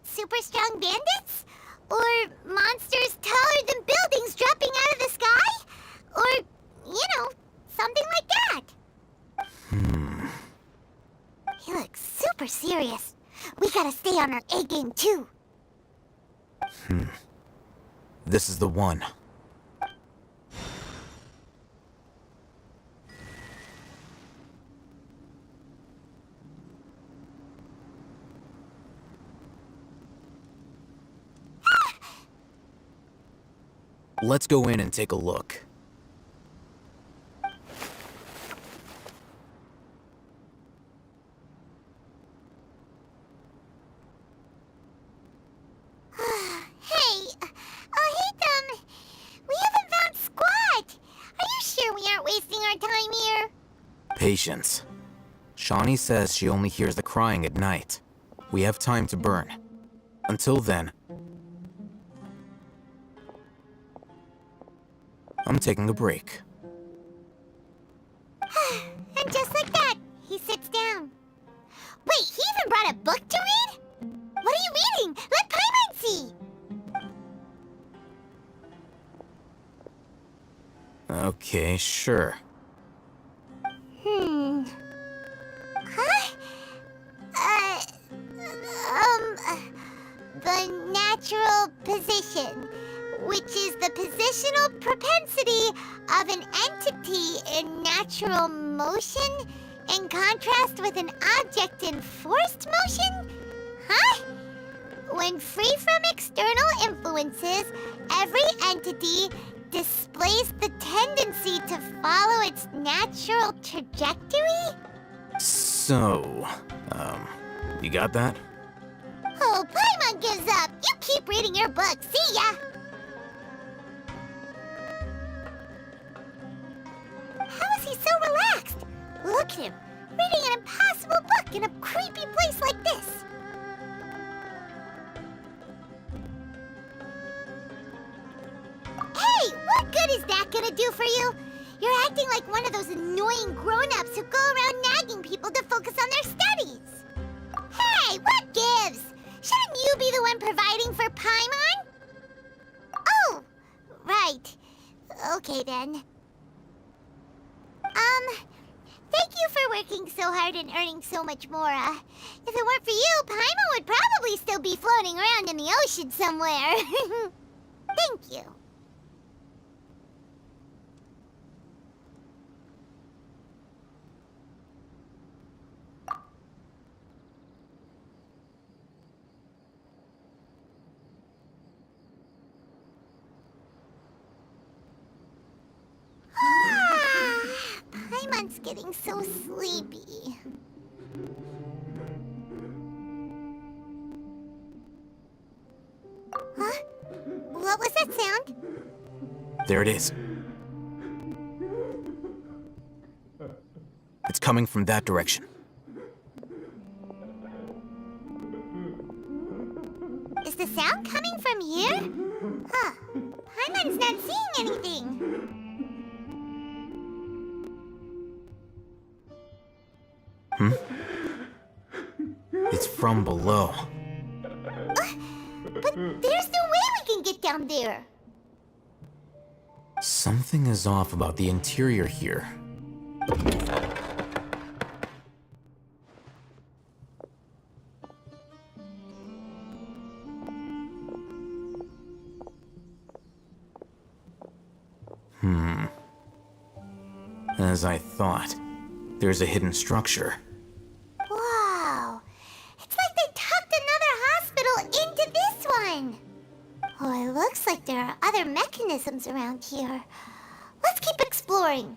Super strong bandits? Or monsters taller than buildings dropping out of the sky? Or, you know, something like that. He looks super serious. We gotta stay on our A game too. This is the one. Let's go in and take a look. Hey, we haven't found squat. Are you sure we aren't wasting our time here? Patience. Shawnee says she only hears the crying at night. We have time to burn. Until then, I'm taking a break. And just like that, he sits down. Wait, he even brought a book to read? What are you reading? Let Paimon see! Okay, sure. Huh? The natural position, which is the positional propensity of an entity in natural motion in contrast with an object in forced motion? Huh? When free from external influences, every entity displays the tendency to follow its natural trajectory? So, you got that? Oh, Paimon gives up. You keep reading your book. See ya! How is he so relaxed? Look at him, reading an impossible book in a creepy place like this. Hey, what good is that gonna do for you? You're acting like one of those annoying grown-ups who go around nagging people to focus on their studies. Hey, what gives? Shouldn't you be the one providing for Paimon? Oh, right. Okay then. Thank you for working so hard and earning so much more. If it weren't for you, Paimon would probably still be floating around in the ocean somewhere. Thank you. Paimon's getting so sleepy. Huh? What was that sound? There it is. It's coming from that direction. Is the sound coming from here? Huh. Paimon's not seeing anything. It's from below. But there's no way we can get down there. Something is off about the interior here. As I thought, there's a hidden structure. Wow. It's like they tucked another hospital into this one. Oh, it looks like there are other mechanisms around here. Let's keep exploring.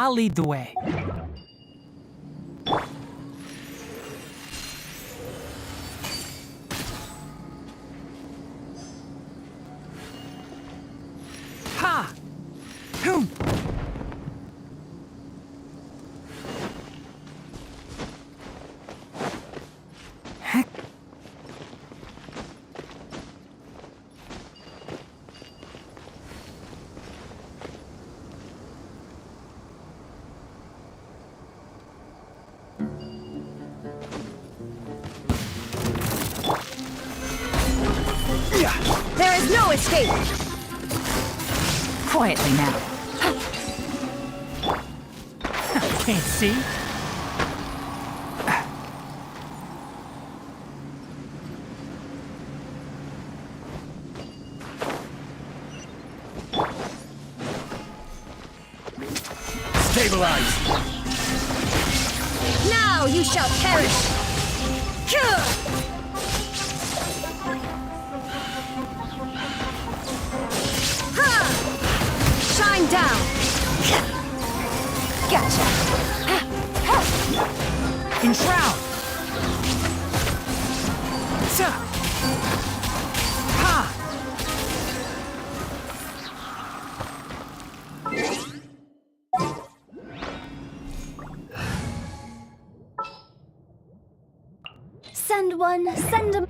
I'll lead the way. Ha! Hoom! Heck. There is no escape! Quietly now. Can't see? Stabilize! Now you shall perish! Shine down! Gotcha! Enshroud! Ha! Send one, send a...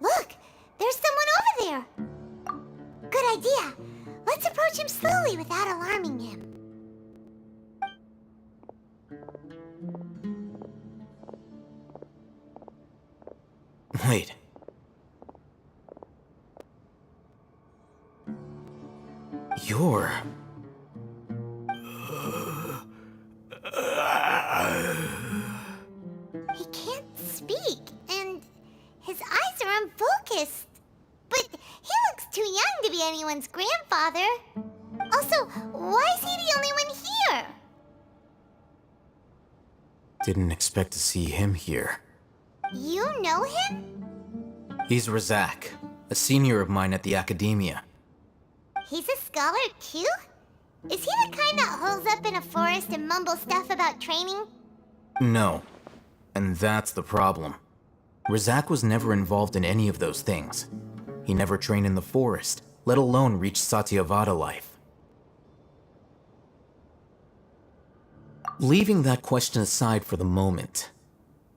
Look! There's someone over there! Good idea. Let's approach him slowly without alarming him. Wait. You're... He can't speak, and his eyes are unfocused. But he looks too young to be anyone's grandfather. Also, why is he the only one here? Didn't expect to see him here. You know him? He's Razak, a senior of mine at the Academia. He's a scholar too? Is he the kind that holes up in a forest and mumbles stuff about training? No. And that's the problem. Razak was never involved in any of those things. He never trained in the forest, let alone reach Satyavada life. Leaving that question aside for the moment,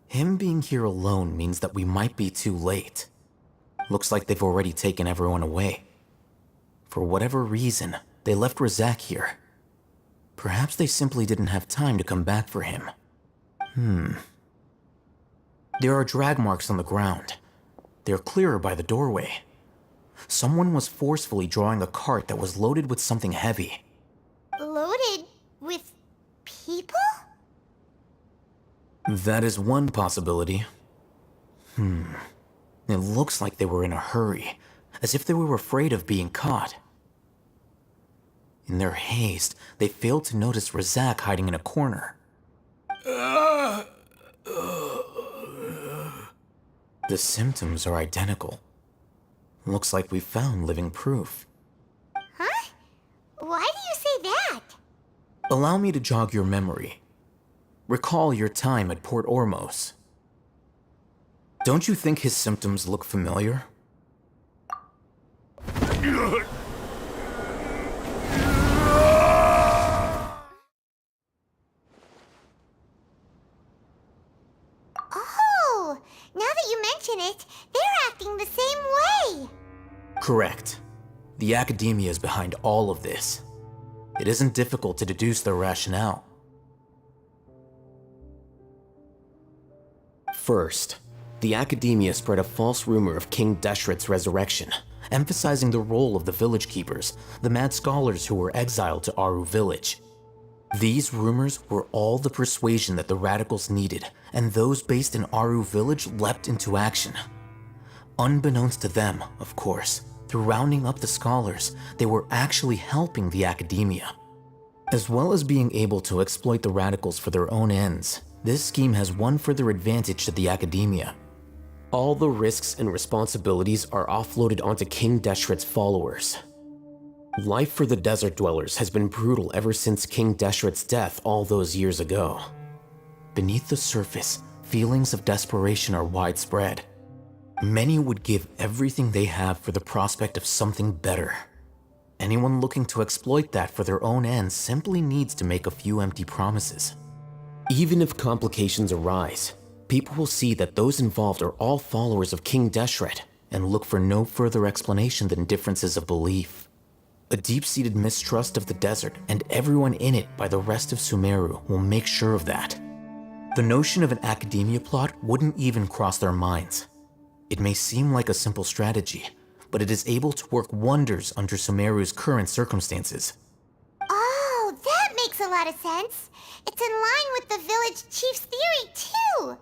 him being here alone means that we might be too late. Looks like they've already taken everyone away. For whatever reason, they left Razak here. Perhaps they simply didn't have time to come back for him. There are drag marks on the ground. They're clearer by the doorway. Someone was forcefully drawing a cart that was loaded with something heavy. Loaded with people? That is one possibility. It looks like they were in a hurry, as if they were afraid of being caught. In their haste, they failed to notice Razak hiding in a corner. The symptoms are identical. Looks like we found living proof. Huh? Why do you say that? Allow me to jog your memory. Recall your time at Port Ormos. Don't you think his symptoms look familiar? Oh, now that you mention it, they're acting the same way. Correct. The Academia is behind all of this. It isn't difficult to deduce their rationale. First, the Academia spread a false rumor of King Deshret's resurrection, emphasizing the role of the village keepers, the mad scholars who were exiled to Aru village. These rumors were all the persuasion that the radicals needed, and those based in Aru village leapt into action. Unbeknownst to them, of course, through rounding up the scholars, they were actually helping the Academia. As well as being able to exploit the radicals for their own ends, this scheme has one further advantage to the Academia. All the risks and responsibilities are offloaded onto King Deshret's followers. Life for the desert dwellers has been brutal ever since King Deshret's death all those years ago. Beneath the surface, feelings of desperation are widespread. Many would give everything they have for the prospect of something better. Anyone looking to exploit that for their own ends simply needs to make a few empty promises. Even if complications arise, people will see that those involved are all followers of King Deshret and look for no further explanation than differences of belief. A deep-seated mistrust of the desert and everyone in it by the rest of Sumeru will make sure of that. The notion of an Academia plot wouldn't even cross their minds. It may seem like a simple strategy, but it is able to work wonders under Sumeru's current circumstances. Oh, that makes a lot of sense. It's in line with the village chief's theory, too.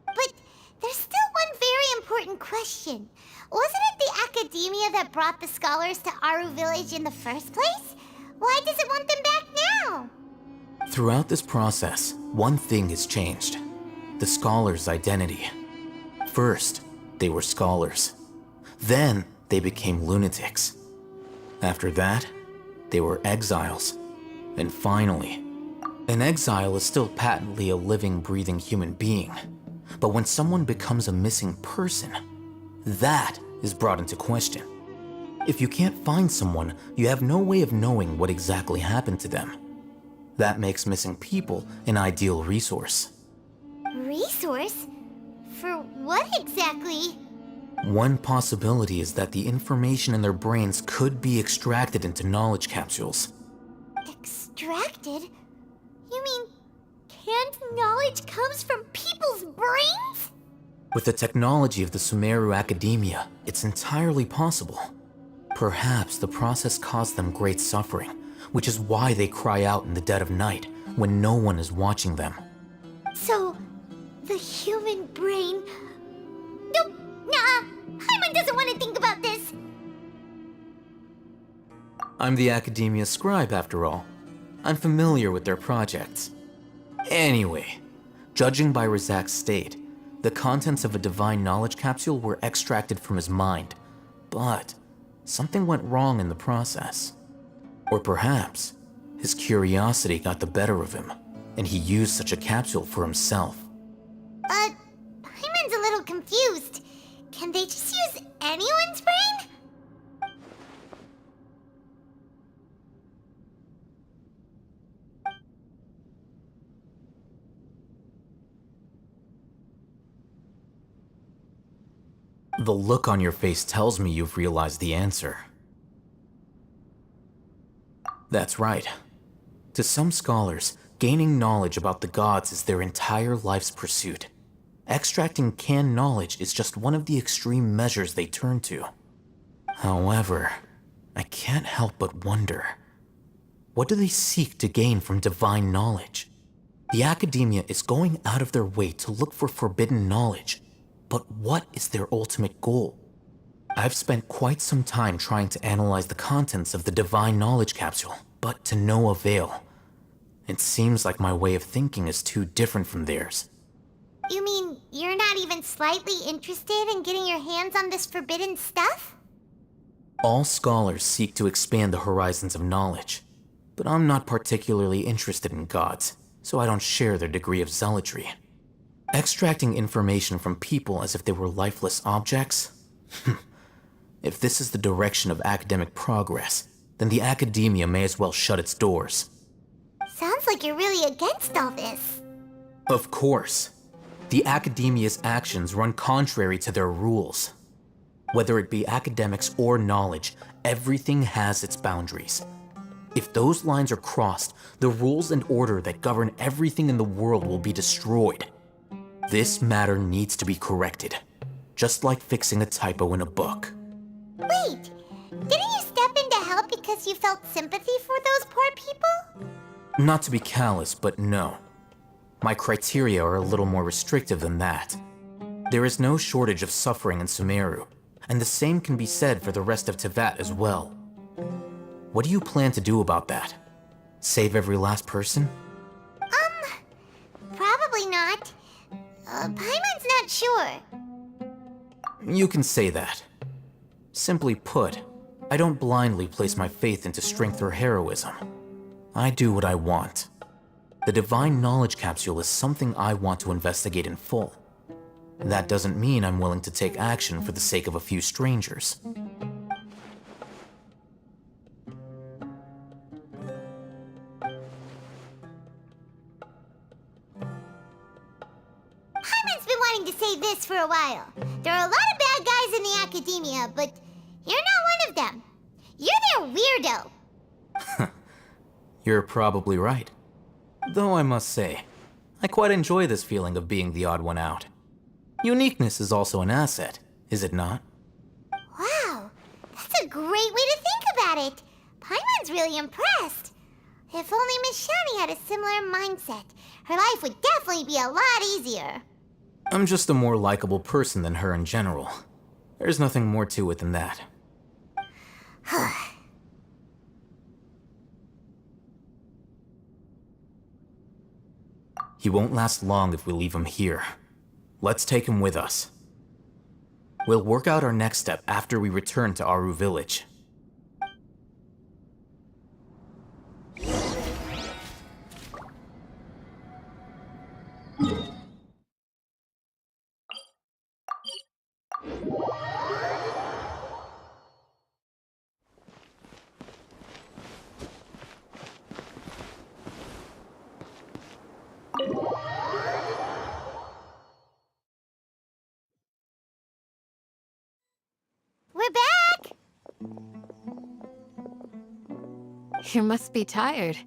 But there's still one very important question. Wasn't it the Academia that brought the scholars to Aru village in the first place? Why does it want them back now? Throughout this process, one thing has changed: the scholars' identity. First, they were scholars. Then, they became lunatics. After that, they were exiles. And finally, an exile is still patently a living, breathing human being. But when someone becomes a missing person, that is brought into question. If you can't find someone, you have no way of knowing what exactly happened to them. That makes missing people an ideal resource. Resource? For what exactly? One possibility is that the information in their brains could be extracted into knowledge capsules. Extracted? You mean canned knowledge comes from people's brains? With the technology of the Sumeru Academia, it's entirely possible. Perhaps the process caused them great suffering, which is why they cry out in the dead of night when no one is watching them. So, the human brain... Nope, nah, Paimon doesn't want to think about this. I'm the Academia scribe, after all. I'm familiar with their projects. Anyway, judging by Razak's state, the contents of a divine knowledge capsule were extracted from his mind, but something went wrong in the process. Or perhaps, his curiosity got the better of him, and he used such a capsule for himself. Paimon's a little confused. Can they just use anyone's brain? The look on your face tells me you've realized the answer. That's right. To some scholars, gaining knowledge about the gods is their entire life's pursuit. Extracting canned knowledge is just one of the extreme measures they turn to. However, I can't help but wonder, what do they seek to gain from divine knowledge? The Academia is going out of their way to look for forbidden knowledge, but what is their ultimate goal? I've spent quite some time trying to analyze the contents of the divine knowledge capsule, but to no avail. It seems like my way of thinking is too different from theirs. You mean you're not even slightly interested in getting your hands on this forbidden stuff? All scholars seek to expand the horizons of knowledge, but I'm not particularly interested in gods, so I don't share their degree of zealotry. Extracting information from people as if they were lifeless objects? If this is the direction of academic progress, then the Academia may as well shut its doors. Sounds like you're really against all this. Of course. The Academia's actions run contrary to their rules. Whether it be academics or knowledge, everything has its boundaries. If those lines are crossed, the rules and order that govern everything in the world will be destroyed. This matter needs to be corrected, just like fixing a typo in a book. Wait, didn't you step in to help because you felt sympathy for those poor people? Not to be callous, but no. My criteria are a little more restrictive than that. There is no shortage of suffering in Sumeru, and the same can be said for the rest of Teyvat as well. What do you plan to do about that? Save every last person? Probably not. Paimon's not sure. You can say that. Simply put, I don't blindly place my faith into strength or heroism. I do what I want. The Divine Knowledge Capsule is something I want to investigate in full. That doesn't mean I'm willing to take action for the sake of a few strangers. Paimon's been wanting to say this for a while. There are a lot of bad guys in the Academia, but you're not one of them. You're their weirdo. You're probably right. Though I must say, I quite enjoy this feeling of being the odd one out. Uniqueness is also an asset, is it not? Wow, that's a great way to think about it. Paimon's really impressed. If only Miss Shani had a similar mindset, her life would definitely be a lot easier. I'm just a more likable person than her in general. There's nothing more to it than that. He won't last long if we leave him here. Let's take him with us. We'll work out our next step after we return to Aru Village. You must be tired.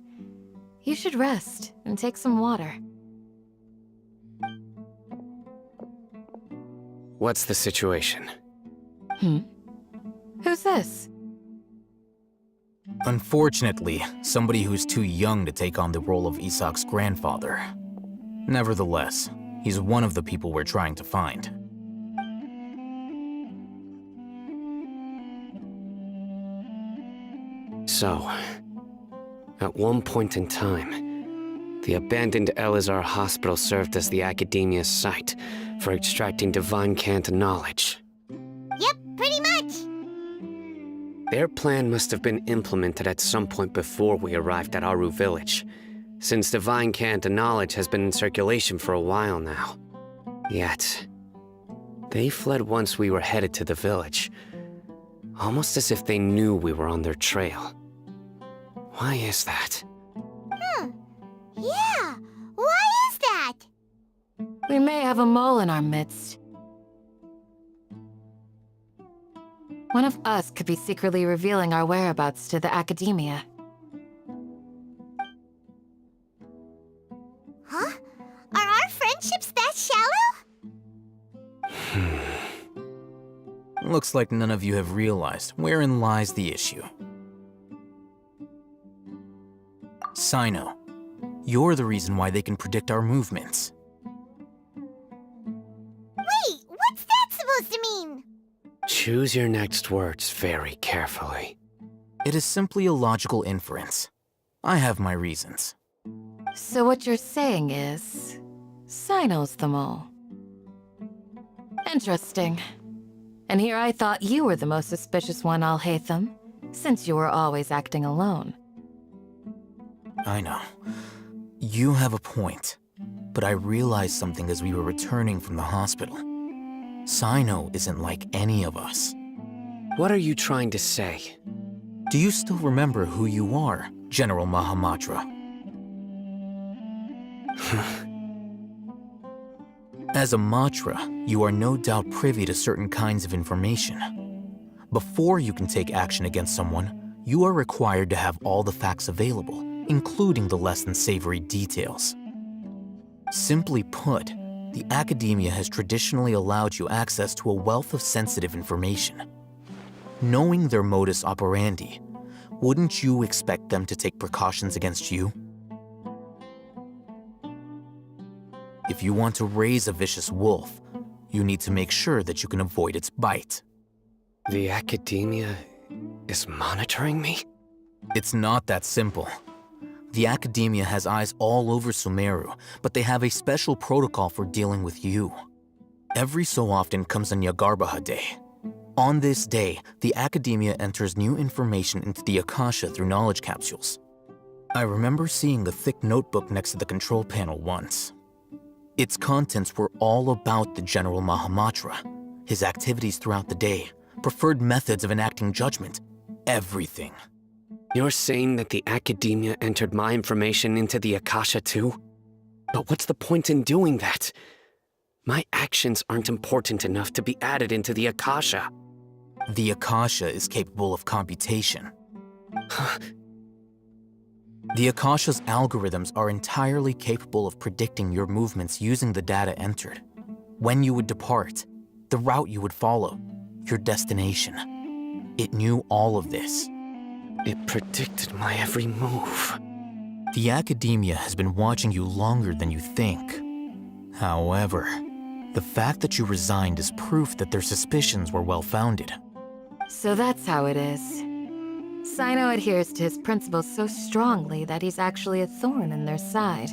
You should rest and take some water. What's the situation? Who's this? Unfortunately, somebody who's too young to take on the role of Isak's grandfather. Nevertheless, he's one of the people we're trying to find. So, at one point in time, the abandoned Elazar Hospital served as the Academia's site for extracting divine cant knowledge. Yep, pretty much. Their plan must have been implemented at some point before we arrived at Aru Village, since divine cant knowledge has been in circulation for a while now. Yet, they fled once we were headed to the village, almost as if they knew we were on their trail. Why is that? Yeah, why is that? We may have a mole in our midst. One of us could be secretly revealing our whereabouts to the Academia. Huh? Are our friendships that shallow? Looks like none of you have realized wherein lies the issue. Sino, you're the reason why they can predict our movements. Wait, what's that supposed to mean? Choose your next words very carefully. It is simply a logical inference. I have my reasons. So what you're saying is... Sino's the mole. Interesting. And here I thought you were the most suspicious one, Alhaitham, since you were always acting alone. I know. You have a point. But I realized something as we were returning from the hospital. Sino isn't like any of us. What are you trying to say? Do you still remember who you are, General Mahamatra? As a Matra, you are no doubt privy to certain kinds of information. Before you can take action against someone, you are required to have all the facts available, including the less than savory details. Simply put, the Academia has traditionally allowed you access to a wealth of sensitive information. Knowing their modus operandi, wouldn't you expect them to take precautions against you? If you want to raise a vicious wolf, you need to make sure that you can avoid its bite. The Academia is monitoring me? It's not that simple. The Academia has eyes all over Sumeru, but they have a special protocol for dealing with you. Every so often comes a Nyagarbaha Day. On this day, the Academia enters new information into the Akasha through knowledge capsules. I remember seeing a thick notebook next to the control panel once. Its contents were all about the General Mahamatra, his activities throughout the day, preferred methods of enacting judgment, everything. You're saying that the Academia entered my information into the Akasha too? But what's the point in doing that? My actions aren't important enough to be added into the Akasha. The Akasha is capable of computation. The Akasha's algorithms are entirely capable of predicting your movements using the data entered. When you would depart, the route you would follow, your destination. It knew all of this. It predicted my every move. The Academia has been watching you longer than you think. However, the fact that you resigned is proof that their suspicions were well-founded. So that's how it is. Sino adheres to his principles so strongly that he's actually a thorn in their side.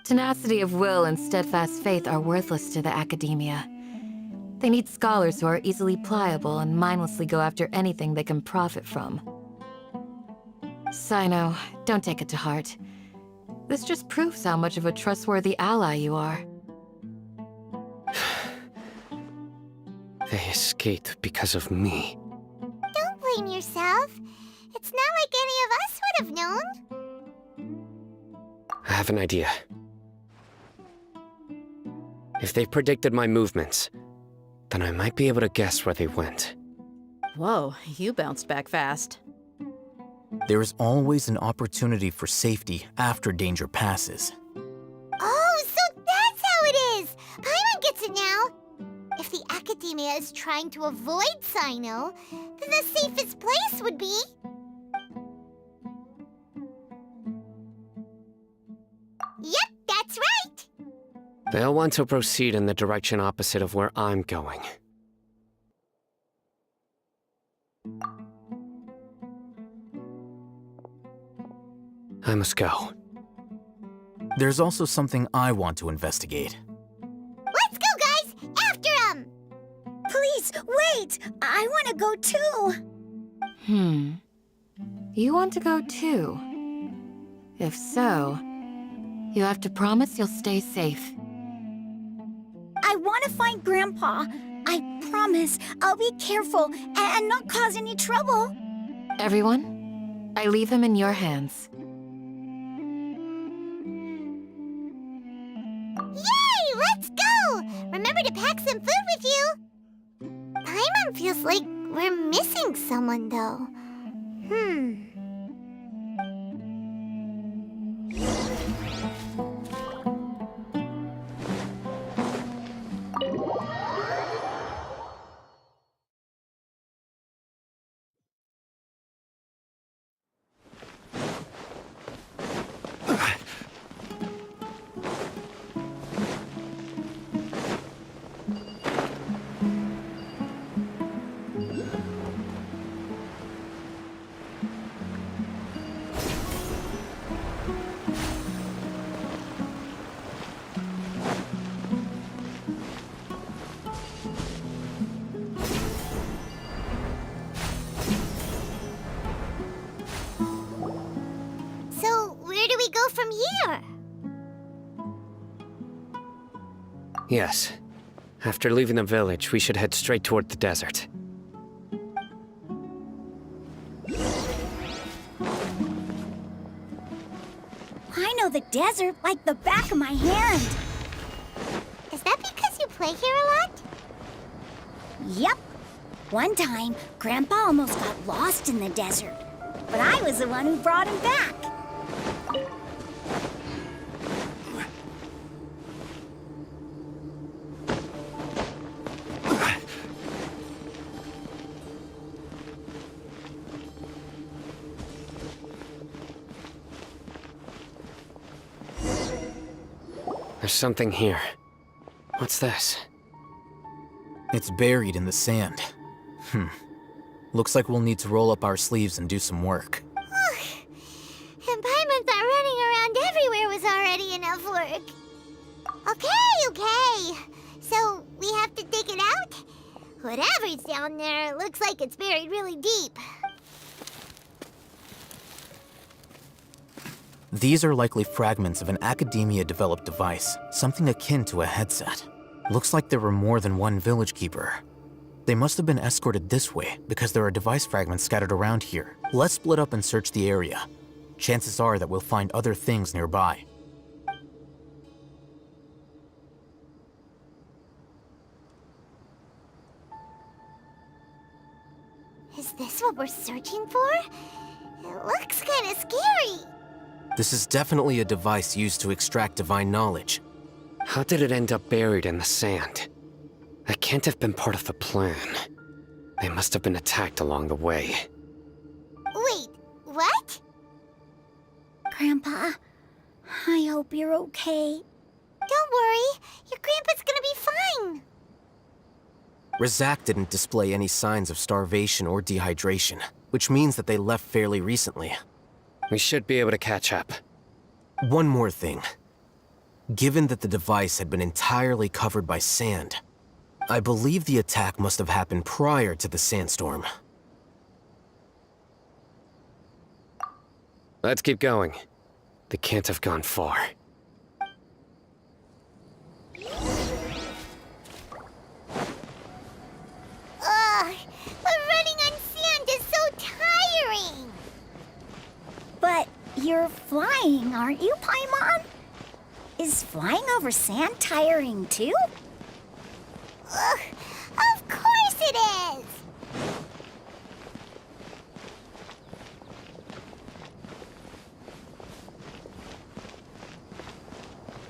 Tenacity of will and steadfast faith are worthless to the Academia. They need scholars who are easily pliable and mindlessly go after anything they can profit from. Sino, don't take it to heart. This just proves how much of a trustworthy ally you are. They escaped because of me. Don't blame yourself. It's not like any of us would have known. I have an idea. If they predicted my movements, then I might be able to guess where they went. Whoa, you bounced back fast. There is always an opportunity for safety after danger passes. Oh, so that's how it is! Paimon gets it now! If the Academia is trying to avoid Sino, then the safest place would be... Yep, that's right! They'll want to proceed in the direction opposite of where I'm going. I must go. There's also something I want to investigate. Let's go, guys! After him! Please, wait! I want to go too! You want to go too? If so, you have to promise you'll stay safe. I want to find Grandpa. I promise I'll be careful and not cause any trouble. Everyone, I leave him in your hands. Yay! Let's go! Remember to pack some food with you! Paimon feels like we're missing someone, though. So, where do we go from here? Yes. After leaving the village, we should head straight toward the desert. I know the desert like the back of my hand. Is that because you play here a lot? Yep. One time, Grandpa almost got lost in the desert, but I was the one who brought him back. There's something here. What's this? It's buried in the sand. Looks like we'll need to roll up our sleeves and do some work. And Paimon thought running around everywhere was already enough work. Okay. So, we have to dig it out? Whatever's down there, it looks like it's buried really deep. These are likely fragments of an Academia-developed device, something akin to a headset. Looks like there were more than one village keeper. They must have been escorted this way because there are device fragments scattered around here. Let's split up and search the area. Chances are that we'll find other things nearby. Is this what we're searching for? It looks kind of scary. This is definitely a device used to extract divine knowledge. How did it end up buried in the sand? That can't have been part of the plan. They must have been attacked along the way. Wait, what? Grandpa, I hope you're okay. Don't worry, your grandpa's gonna be fine. Razak didn't display any signs of starvation or dehydration, which means that they left fairly recently. We should be able to catch up. One more thing. Given that the device had been entirely covered by sand, I believe the attack must have happened prior to the sandstorm. Let's keep going. They can't have gone far. Ugh, but running on sand is so tiring. But you're flying, aren't you, Paimon? Is flying over sand tiring too? Ugh, of course it is.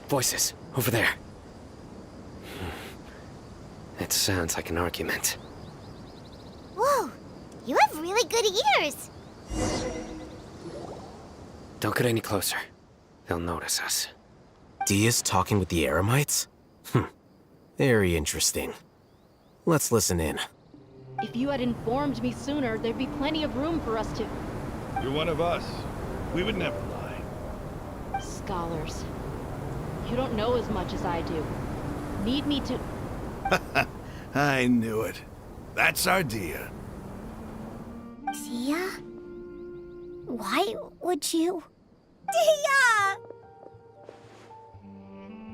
Voices, over there. It sounds like an argument. Whoa, you have really good ears. Don't get any closer. They'll notice us. Dia's talking with the Eremites? Very interesting. Let's listen in. If you had informed me sooner, there'd be plenty of room for us to... You're one of us. We would never lie. Scholars. You don't know as much as I do. Need me to... I knew it. That's our Dia. Dia? Why would you... Dia!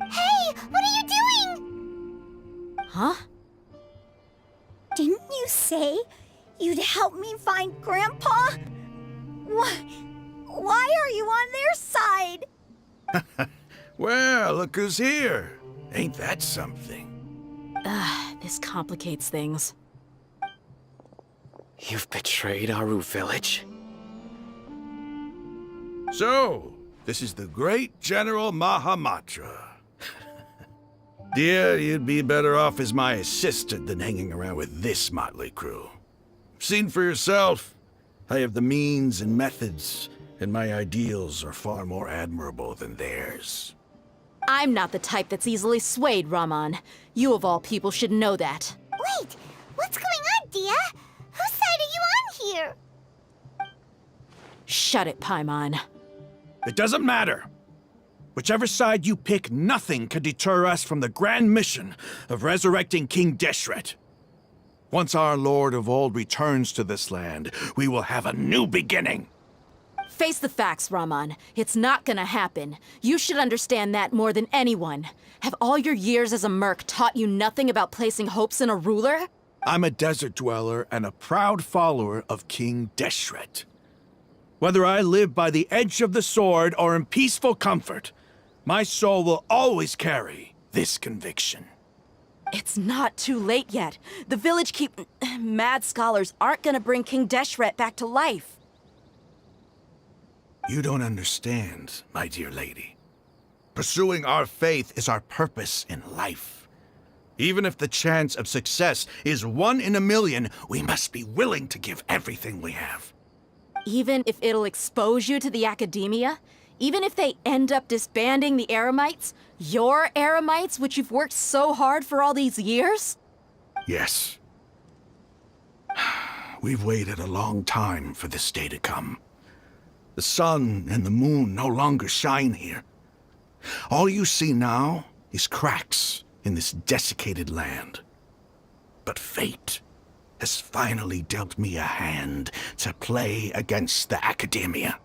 Hey, what are you doing? Huh? Didn't you say you'd help me find Grandpa? Why are you on their side? Well, look who's here. Ain't that something? This complicates things. You've betrayed Aru village? So, this is the great General Mahamatra. Dear, you'd be better off as my assistant than hanging around with this motley crew. Seen for yourself, I have the means and methods, and my ideals are far more admirable than theirs. I'm not the type that's easily swayed, Raman. You of all people should know that. Wait, what's going on, Dia? Whose side are you on here? Shut it, Paimon. It doesn't matter. Whichever side you pick, nothing can deter us from the grand mission of resurrecting King Deshret. Once our Lord of Old returns to this land, we will have a new beginning. Face the facts, Raman. It's not gonna happen. You should understand that more than anyone. Have all your years as a merc taught you nothing about placing hopes in a ruler? I'm a desert dweller and a proud follower of King Deshret. Whether I live by the edge of the sword or in peaceful comfort, my soul will always carry this conviction. It's not too late yet. The village mad scholars aren't gonna bring King Deshret back to life. You don't understand, my dear lady. Pursuing our faith is our purpose in life. Even if the chance of success is 1 in a million, we must be willing to give everything we have. Even if it'll expose you to the academia? Even if they end up disbanding the Eremites? Your Eremites, which you've worked so hard for all these years? Yes. We've waited a long time for this day to come. The sun and the moon no longer shine here. All you see now is cracks in this desiccated land. But fate has finally dealt me a hand to play against the Academia.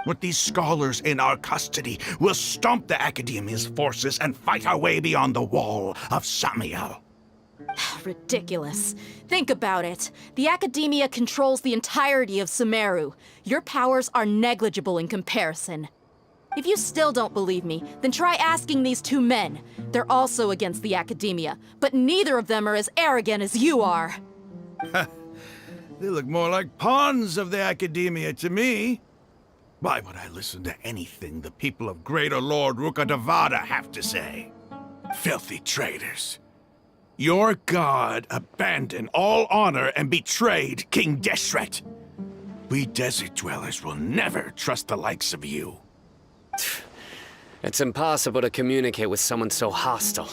With these scholars in our custody, we'll stomp the Academia's forces and fight our way beyond the wall of Samiel. Ridiculous. Think about it. The Academia controls the entirety of Sumeru. Your powers are negligible in comparison. If you still don't believe me, then try asking these 2 men. They're also against the Academia, but neither of them are as arrogant as you are. They look more like pawns of the Academia to me. Why would I listen to anything the people of Greater Lord Rukkhadevata have to say? Filthy traitors. Your god abandoned all honor and betrayed King Deshret. We desert dwellers will never trust the likes of you. It's impossible to communicate with someone so hostile.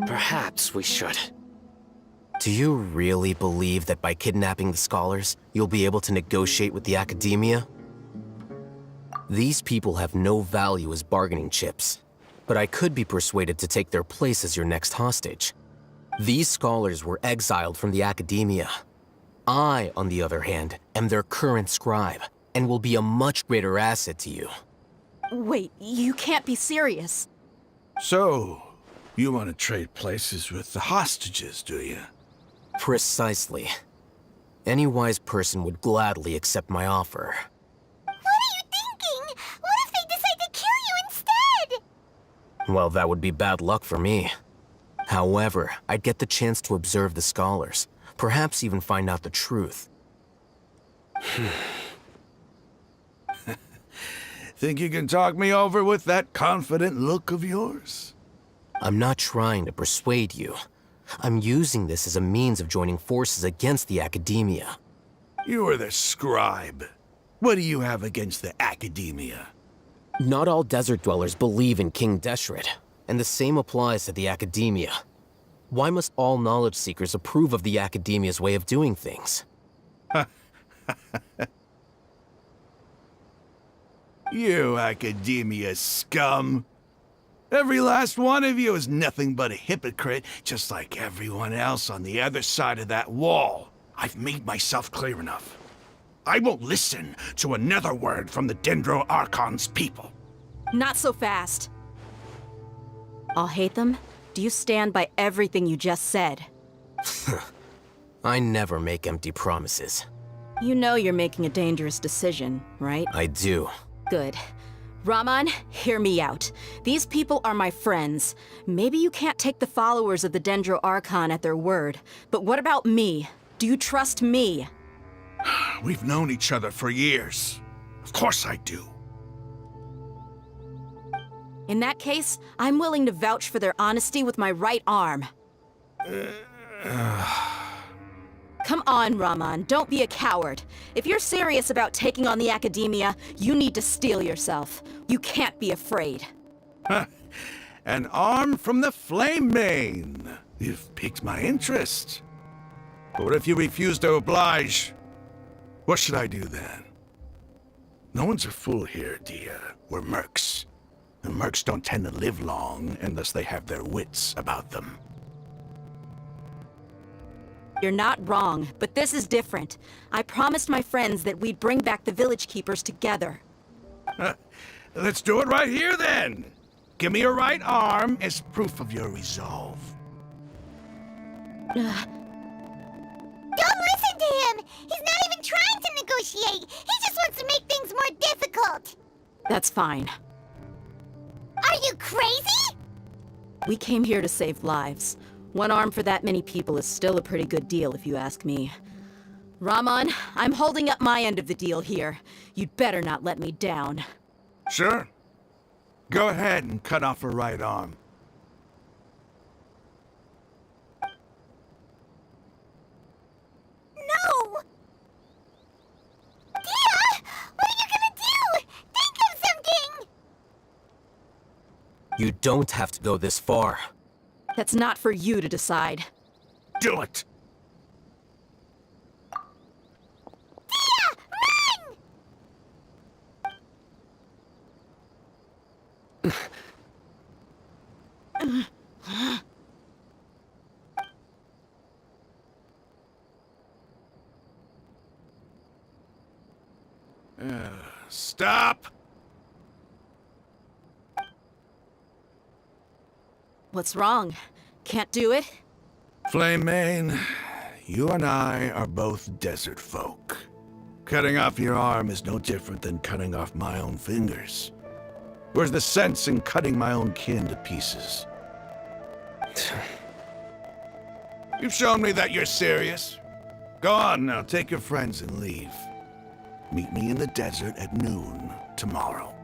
Perhaps we should. Do you really believe that by kidnapping the scholars, you'll be able to negotiate with the Academia? These people have no value as bargaining chips, but I could be persuaded to take their place as your next hostage. These scholars were exiled from the Academia. I, on the other hand, am their current scribe, and will be a much greater asset to you. Wait, you can't be serious. So, you want to trade places with the hostages, do you? Precisely. Any wise person would gladly accept my offer. What are you thinking? What if they decide to kill you instead? Well, that would be bad luck for me. However, I'd get the chance to observe the scholars, perhaps even find out the truth. Think you can talk me over with that confident look of yours? I'm not trying to persuade you. I'm using this as a means of joining forces against the Academia. You are the scribe. What do you have against the Academia? Not all desert dwellers believe in King Deshret, and the same applies to the Academia. Why must all knowledge seekers approve of the Academia's way of doing things? You Academia scum! Every last one of you is nothing but a hypocrite, just like everyone else on the other side of that wall. I've made myself clear enough. I won't listen to another word from the Dendro Archon's people. Not so fast. I'll hate them. Do you stand by everything you just said? I never make empty promises. You know you're making a dangerous decision, right? I do. Good. Raman, hear me out. These people are my friends. Maybe you can't take the followers of the Dendro Archon at their word, but what about me? Do you trust me? We've known each other for years. Of course I do. In that case, I'm willing to vouch for their honesty with my right arm. Come on, Raman, don't be a coward. If you're serious about taking on the Academia, you need to steel yourself. You can't be afraid. An arm from the Flame Mane. You've piqued my interest. But what if you refuse to oblige? What should I do then? No one's a fool here, Dia. We're mercs. And mercs don't tend to live long unless they have their wits about them. You're not wrong, but this is different. I promised my friends that we'd bring back the village keepers together. Let's do it right here then. Give me your right arm as proof of your resolve. Don't listen to him! He's not even trying to negotiate! He just wants to make things more difficult! That's fine. Are you crazy? We came here to save lives. One arm for that many people is still a pretty good deal, if you ask me. Raman, I'm holding up my end of the deal here. You'd better not let me down. Sure. Go ahead and cut off her right arm. No! Dia! What are you gonna do? Think of something! You don't have to go this far. That's not for you to decide. Do it! Dia! Run! Stop! What's wrong? Can't do it? Flame Mane, you and I are both desert folk. Cutting off your arm is no different than cutting off my own fingers. Where's the sense in cutting my own kin to pieces? You've shown me that you're serious. Go on now, take your friends and leave. Meet me in the desert at noon tomorrow.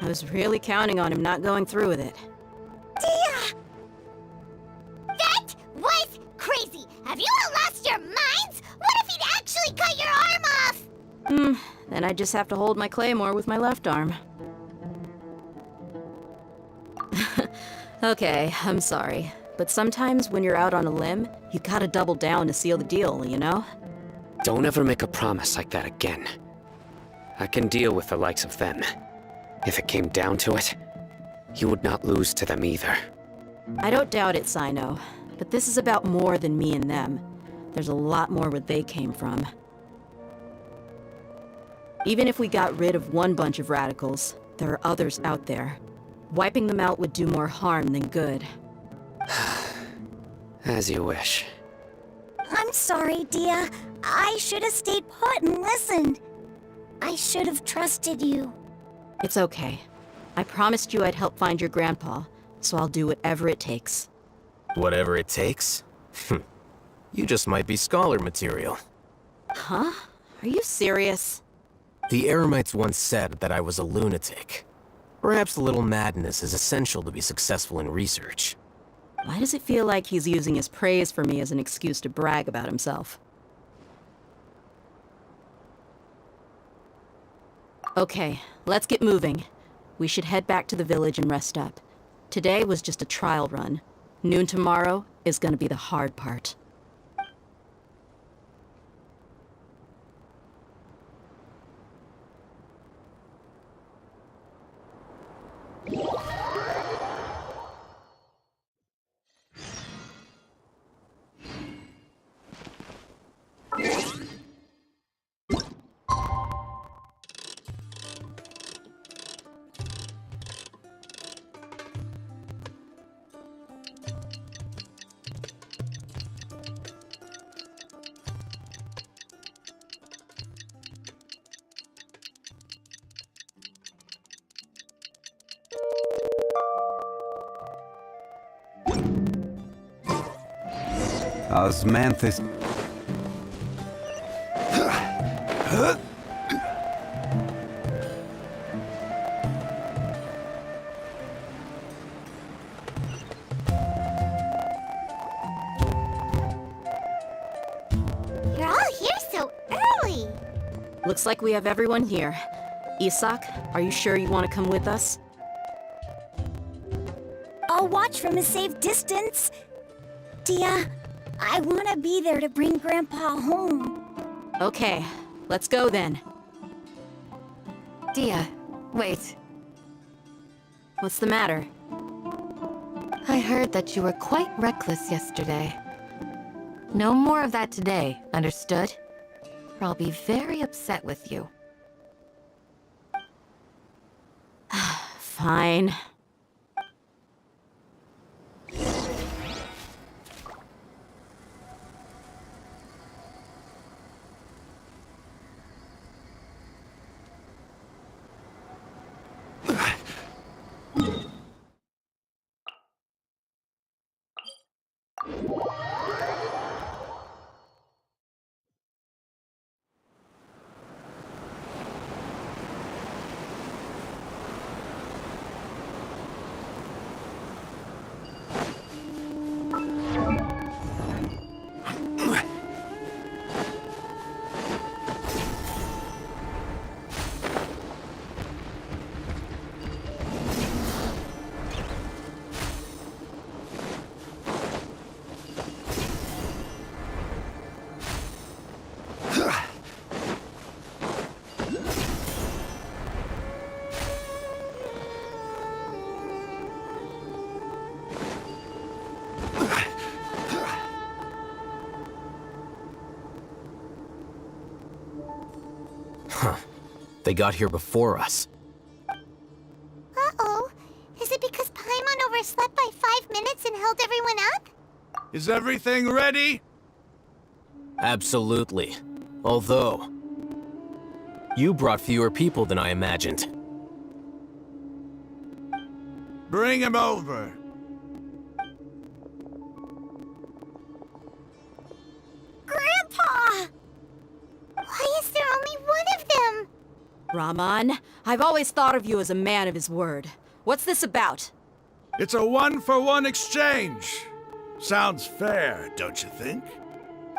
I was really counting on him not going through with it. Dia! That was crazy! Have you all lost your minds? What if he'd actually cut your arm off? Then I just have to hold my claymore with my left arm. Okay, I'm sorry. But sometimes when you're out on a limb, you gotta double down to seal the deal, you know? Don't ever make a promise like that again. I can deal with the likes of them. If it came down to it, you would not lose to them either. I don't doubt it, Sino. But this is about more than me and them. There's a lot more where they came from. Even if we got rid of one bunch of radicals, there are others out there. Wiping them out would do more harm than good. As you wish. I'm sorry, Dia. I should have stayed put and listened. I should have trusted you. It's okay. I promised you I'd help find your grandpa, so I'll do whatever it takes. Whatever it takes? You just might be scholar material. Huh? Are you serious? The Eremites once said that I was a lunatic. Perhaps a little madness is essential to be successful in research. Why does it feel like he's using his praise for me as an excuse to brag about himself? Okay, let's get moving. We should head back to the village and rest up. Today was just a trial run. Noon tomorrow is gonna be the hard part. Osmanthus. You're all here so early. Looks like we have everyone here. Isak, are you sure you want to come with us? I'll watch from a safe distance. Dia, I want to be there to bring Grandpa home. Okay, let's go then. Dia, wait. What's the matter? I heard that you were quite reckless yesterday. No more of that today, understood? Or I'll be very upset with you. Fine. They got here before us. Uh-oh. Is it because Paimon overslept by 5 minutes and held everyone up? Is everything ready? Absolutely. Although, you brought fewer people than I imagined. Bring him over. Grandpa! Why is there only one of them? Rahman, I've always thought of you as a man of his word. What's this about? It's a 1-for-1 exchange. Sounds fair, don't you think?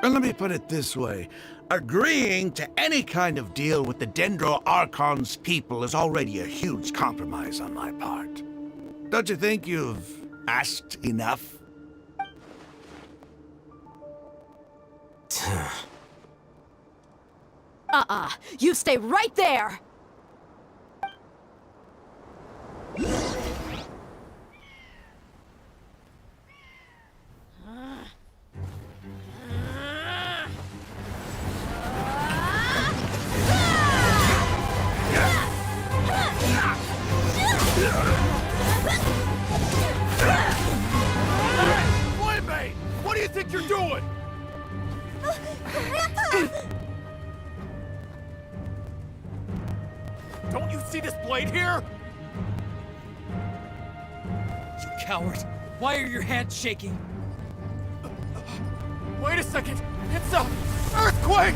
And let me put it this way. Agreeing to any kind of deal with the Dendro Archon's people is already a huge compromise on my part. Don't you think you've asked enough? You stay right there! What do you think you're doing? wait here? You coward! Why are your hands shaking? Wait a second! It's a earthquake!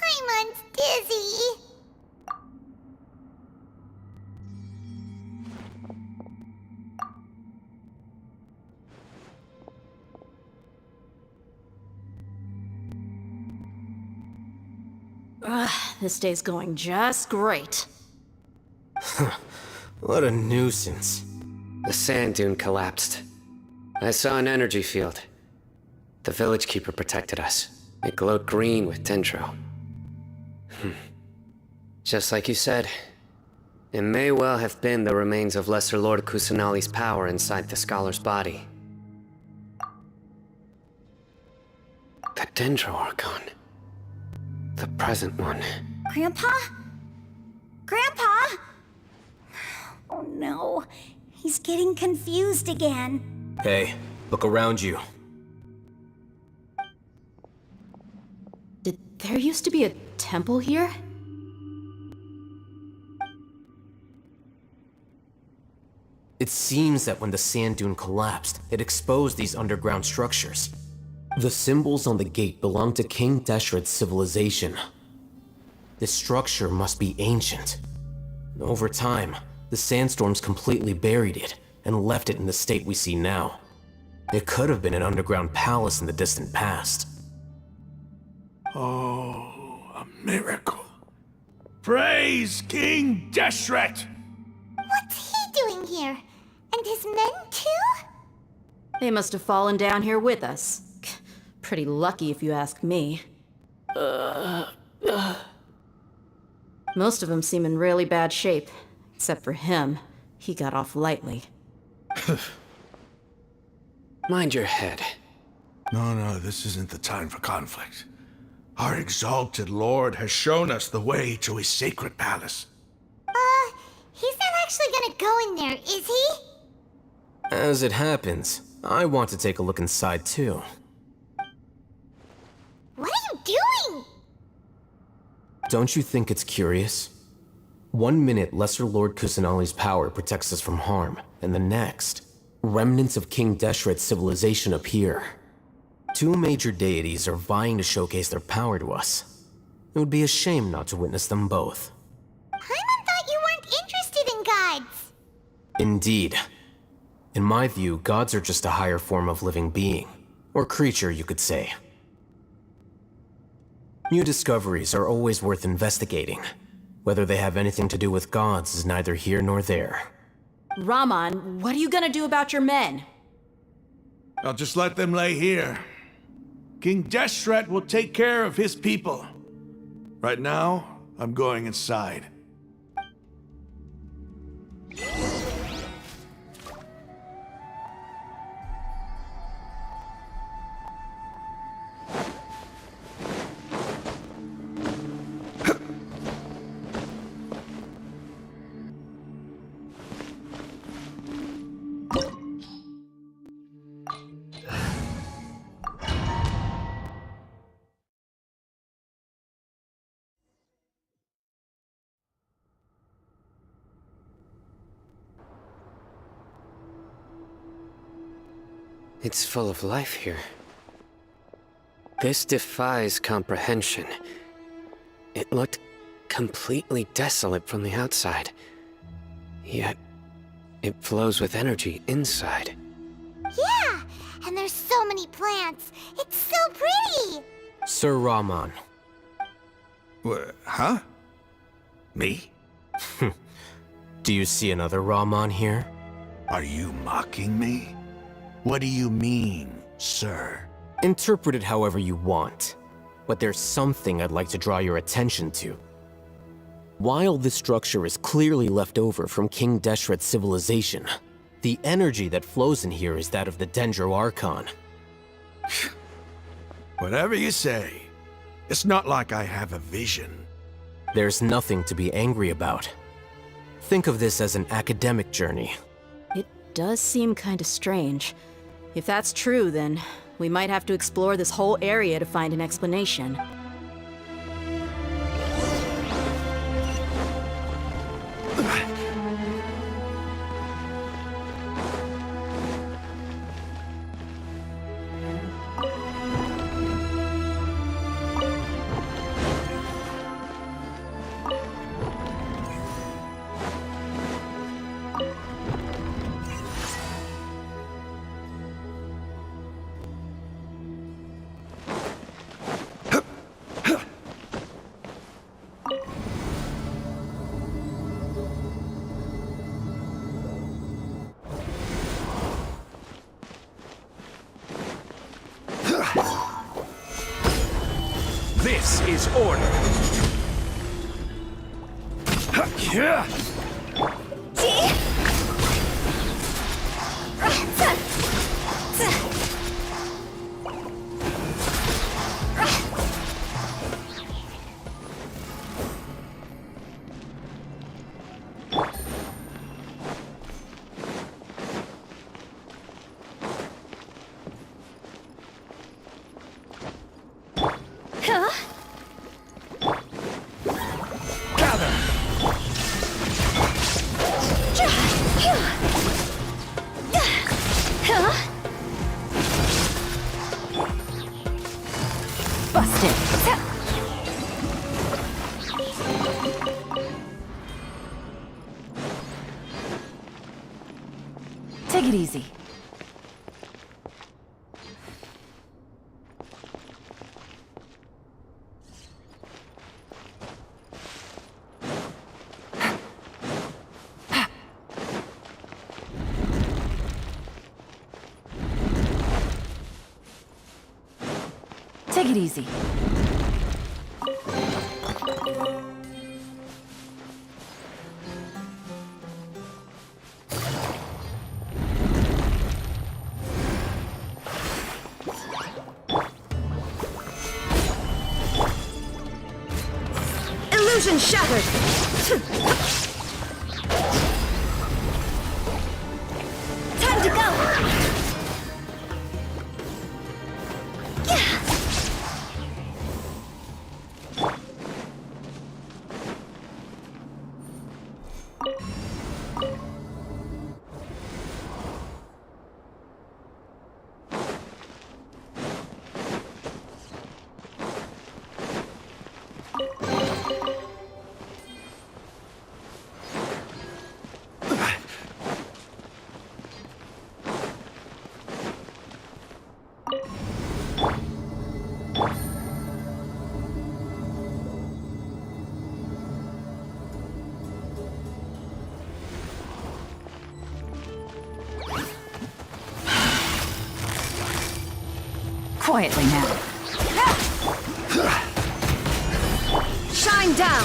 Paimon's dizzy. Ugh, this day's going just great. What a nuisance. The sand dune collapsed. I saw an energy field. The village keeper protected us. It glowed green with dendro. Just like you said, it may well have been the remains of Lesser Lord Kusanali's power inside the scholar's body. The dendro archon. The present one. Grandpa? Grandpa? Oh no, he's getting confused again. Hey, look around you. Did there used to be a temple here? It seems that when the sand dune collapsed, it exposed these underground structures. The symbols on the gate belong to King Deshret's civilization. This structure must be ancient. Over time, the sandstorms completely buried it and left it in the state we see now. It could have been an underground palace in the distant past. Oh, a miracle. Praise King Deshret! What's he doing here? And his men too? They must have fallen down here with us. Pretty lucky if you ask me. Most of them seem in really bad shape. Except for him. He got off lightly. Mind your head. No, this isn't the time for conflict. Our exalted lord has shown us the way to his sacred palace. He's not actually gonna go in there, is he? As it happens, I want to take a look inside too. What are you doing? Don't you think it's curious? 1 minute, Lesser Lord Kusanali's power protects us from harm, and the next, remnants of King Deshret's civilization appear. 2 major deities are vying to showcase their power to us. It would be a shame not to witness them both. Paimon thought you weren't interested in gods. Indeed. In my view, gods are just a higher form of living being, or creature, you could say. New discoveries are always worth investigating. Whether they have anything to do with gods is neither here nor there. Rahman, what are you gonna do about your men? I'll just let them lay here. King Deshret will take care of his people. Right now, I'm going inside. It's full of life here. This defies comprehension. It looked completely desolate from the outside. Yet, it flows with energy inside. Yeah, and there's so many plants. It's so pretty. Sir Rahman. Huh? Me? Do you see another Rahman here? Are you mocking me? What do you mean, sir? Interpret it however you want, but there's something I'd like to draw your attention to. While this structure is clearly left over from King Deshret's civilization, The energy that flows in here is that of the Dendro Archon. Whatever you say. It's not like I have a vision. There's nothing to be angry about. Think of this as an academic journey. It does seem kinda strange. If that's true, then we might have to explore this whole area to find an explanation. This is order. Busted. Take it easy. Take it easy. Illusion shattered! Time to go! Quietly now. Shine down!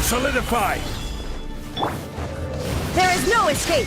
Solidify! There is no escape!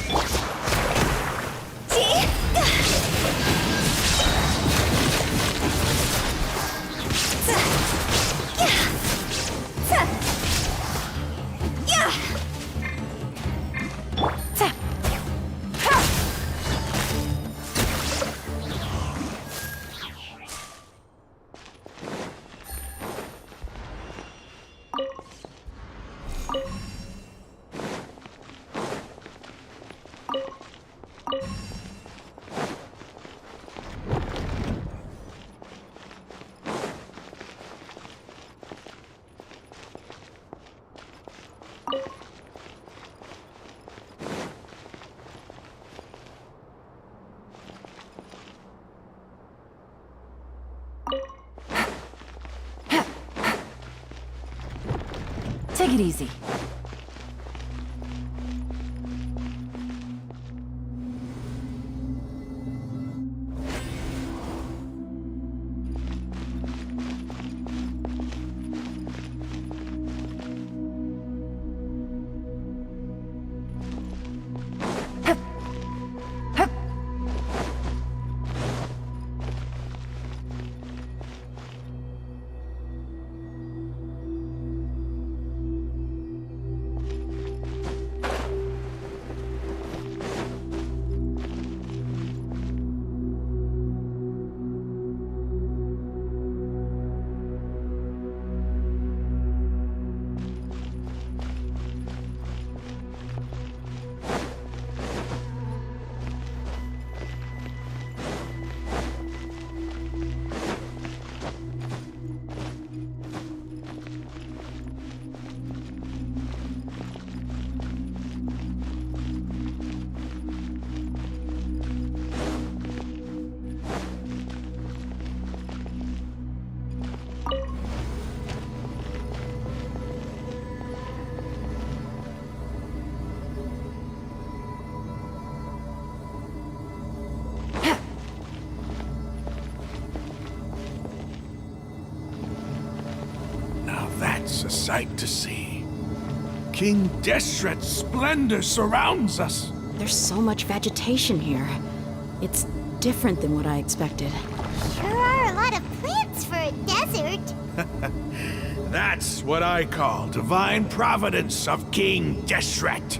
Take it easy. That's a sight to see. King Deshret's splendor surrounds us. There's so much vegetation here. It's different than what I expected. Sure are a lot of plants for a desert. That's what I call divine providence of King Deshret.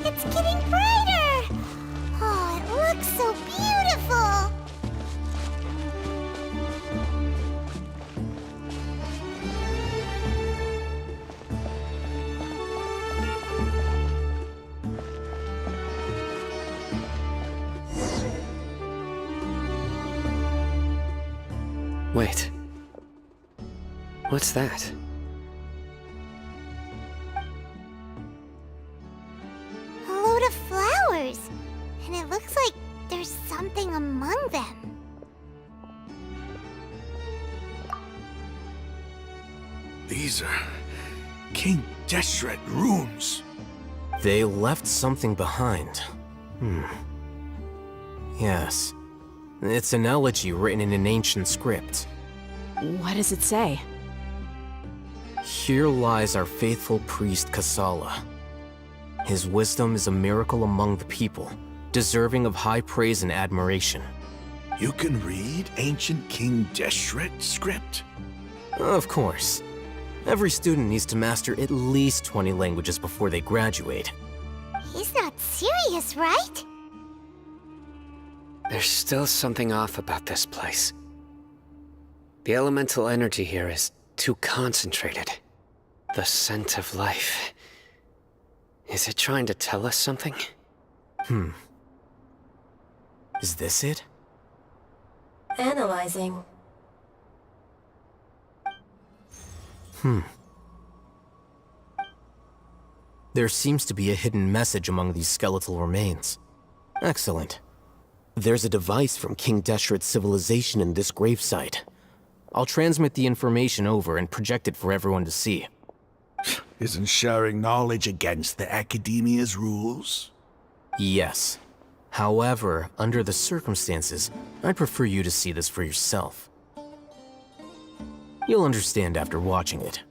It's getting brighter! Oh, it looks so beautiful! Wait. What's that? A load of flowers. And it looks like there's something among them. These are King Deshret runes. They left something behind. Yes. It's an elegy written in an ancient script. What does it say? Here lies our faithful priest Kasala. His wisdom is a miracle among the people, deserving of high praise and admiration. You can read ancient King Deshret script? Of course. Every student needs to master at least 20 languages before they graduate. He's not serious, right? There's still something off about this place. The elemental energy here is too concentrated. The scent of life. Is it trying to tell us something? Is this it? Analyzing. There seems to be a hidden message among these skeletal remains. Excellent. There's a device from King Deshret's civilization in this gravesite. I'll transmit the information over and project it for everyone to see. Isn't sharing knowledge against the Academia's rules? Yes. However, under the circumstances, I'd prefer you to see this for yourself. You'll understand after watching it.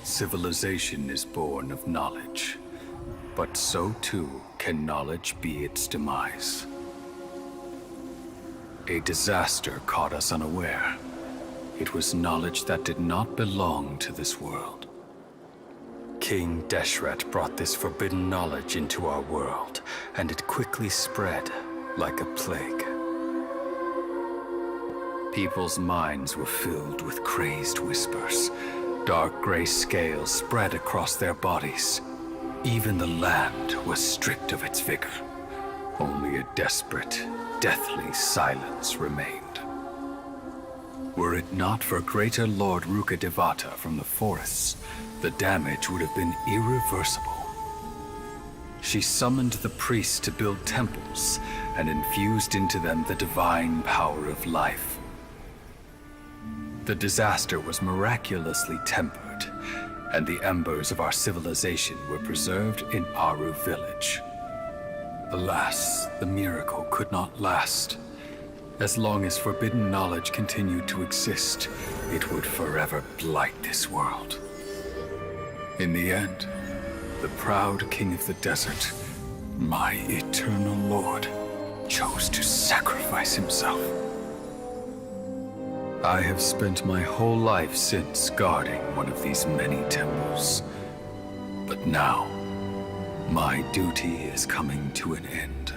Civilization is born of knowledge, but so too can knowledge be its demise. A disaster caught us unaware. It was knowledge that did not belong to this world. King Deshret brought this forbidden knowledge into our world, and it quickly spread like a plague. People's minds were filled with crazed whispers. Dark gray scales spread across their bodies. Even the land was stripped of its vigor. Only a desperate, deathly silence remained. Were it not for greater Lord Rukkhadevata from the forests, the damage would have been irreversible. She summoned the priests to build temples and infused into them the divine power of life. The disaster was miraculously tempered, and the embers of our civilization were preserved in Aru village. Alas, the miracle could not last. As long as forbidden knowledge continued to exist, it would forever blight this world. In the end, the proud king of the desert, my eternal lord, chose to sacrifice himself. I have spent my whole life since guarding one of these many temples. But now, my duty is coming to an end.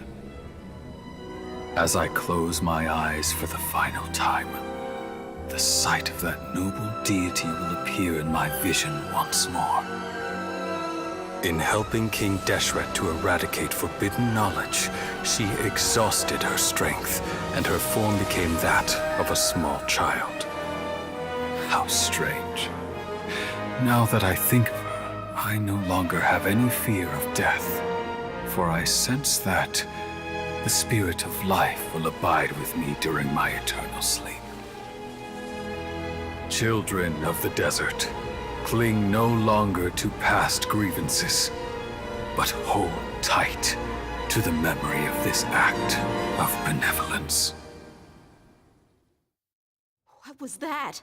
As I close my eyes for the final time, the sight of that noble deity will appear in my vision once more. In helping King Deshret to eradicate forbidden knowledge, she exhausted her strength, and her form became that of a small child. How strange. Now that I think of her, I no longer have any fear of death, for I sense that the spirit of life will abide with me during my eternal sleep. Children of the desert, cling no longer to past grievances, but hold tight to the memory of this act of benevolence. What was that?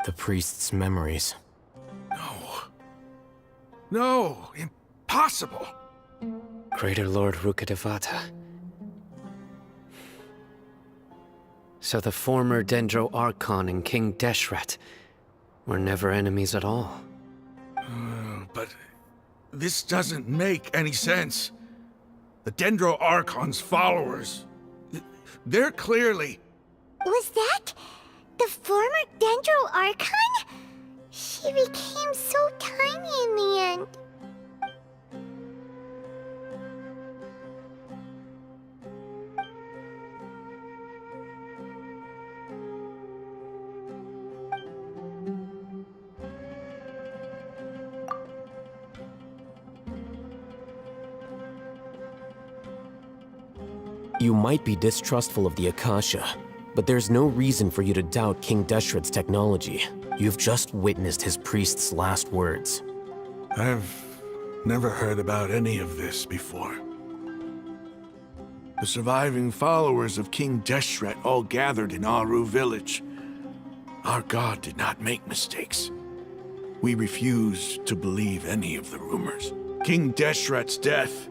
The priest's memories. No, impossible. Greater Lord Rukkhadevata. So the former Dendro Archon and King Deshret were never enemies at all. But this doesn't make any sense. The Dendro Archon's followers, they're clearly... Was that the former Dendro Archon? She became so tiny in the end. You might be distrustful of the Akasha, but there's no reason for you to doubt King Deshret's technology. You've just witnessed his priest's last words. I've never heard about any of this before. The surviving followers of King Deshret all gathered in Aru village. Our god did not make mistakes. We refused to believe any of the rumors. King Deshret's death,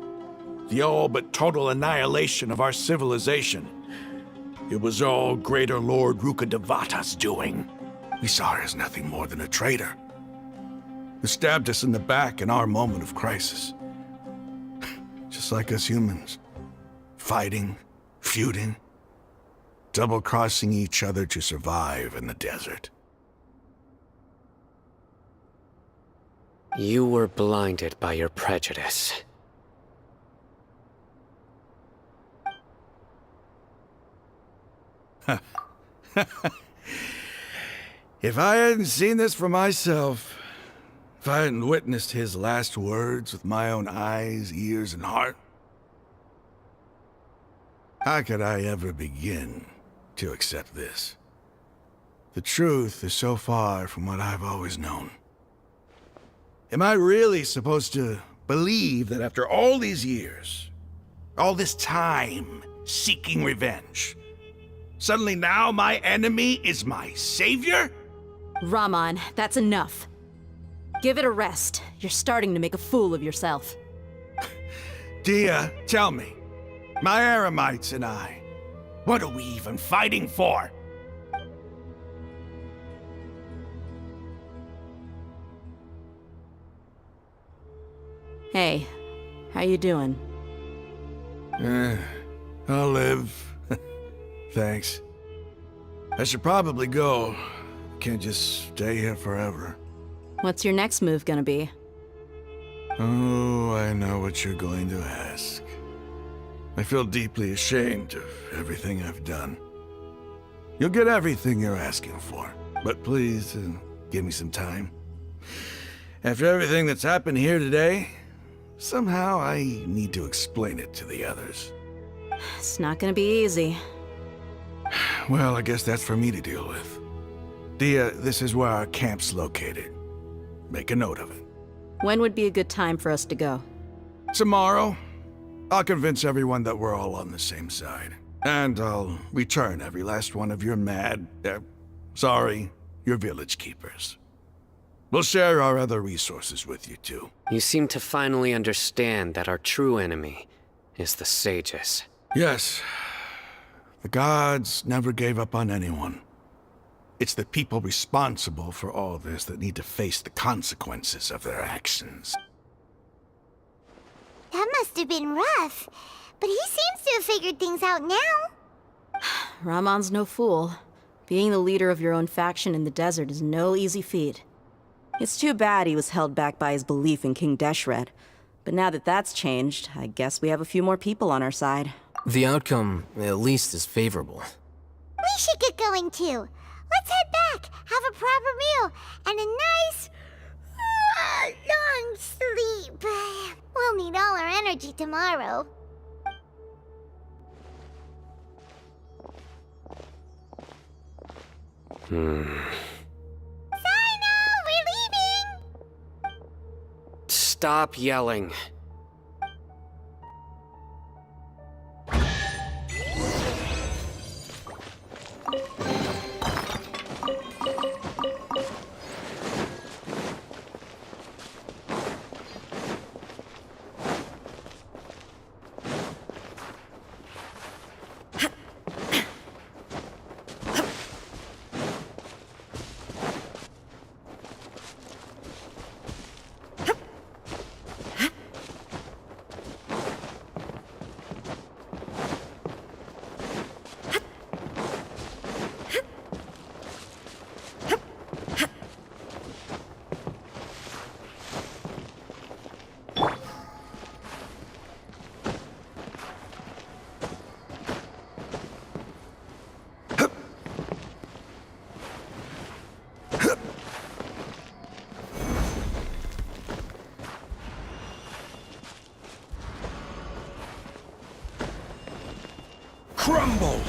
the all but total annihilation of our civilization. It was all Greater Lord Rukkhadevata's doing. We saw her as nothing more than a traitor. Who stabbed us in the back in our moment of crisis. just like us humans. Fighting, feuding, double-crossing each other to survive in the desert. You were blinded by your prejudice. If I hadn't seen this for myself, if I hadn't witnessed his last words with my own eyes, ears, and heart, how could I ever begin to accept this? The truth is so far from what I've always known. Am I really supposed to believe that after all these years, all this time seeking revenge, suddenly now my enemy is my savior? Raman, that's enough. Give it a rest. You're starting to make a fool of yourself. Dia, tell me, my Eremites and I, what are we even fighting for? Hey, how you doing? I'll live. Thanks. I should probably go. Can't just stay here forever. What's your next move gonna be? Oh, I know what you're going to ask. I feel deeply ashamed of everything I've done. You'll get everything you're asking for, but please, give me some time. After everything that's happened here today, somehow I need to explain it to the others. It's not gonna be easy. Well, I guess that's for me to deal with. Dia, this is where our camp's located. Make a note of it. When would be a good time for us to go? Tomorrow, I'll convince everyone that we're all on the same side. And I'll return every last one of your your village keepers. We'll share our other resources with you too. You seem to finally understand that our true enemy is the sages. Yes. The gods never gave up on anyone. It's the people responsible for all this that need to face the consequences of their actions. That must have been rough, but he seems to have figured things out now. Raman's no fool. Being the leader of your own faction in the desert is no easy feat. It's too bad he was held back by his belief in King Deshret. But now that that's changed, I guess we have a few more people on our side. The outcome, at least, is favorable. We should get going too. Let's head back, have a proper meal, and a nice, long sleep. We'll need all our energy tomorrow. Sino, we're leaving! Stop yelling. Crumble!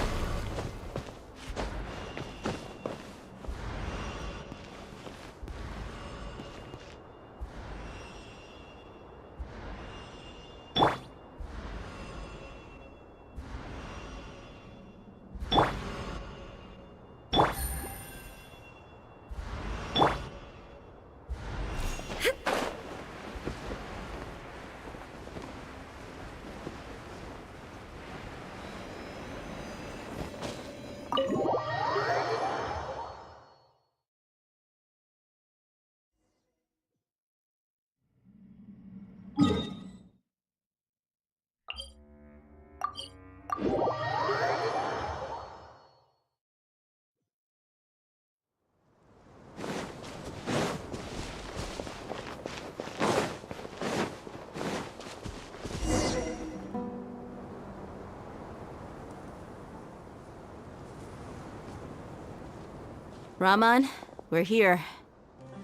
Raman, we're here.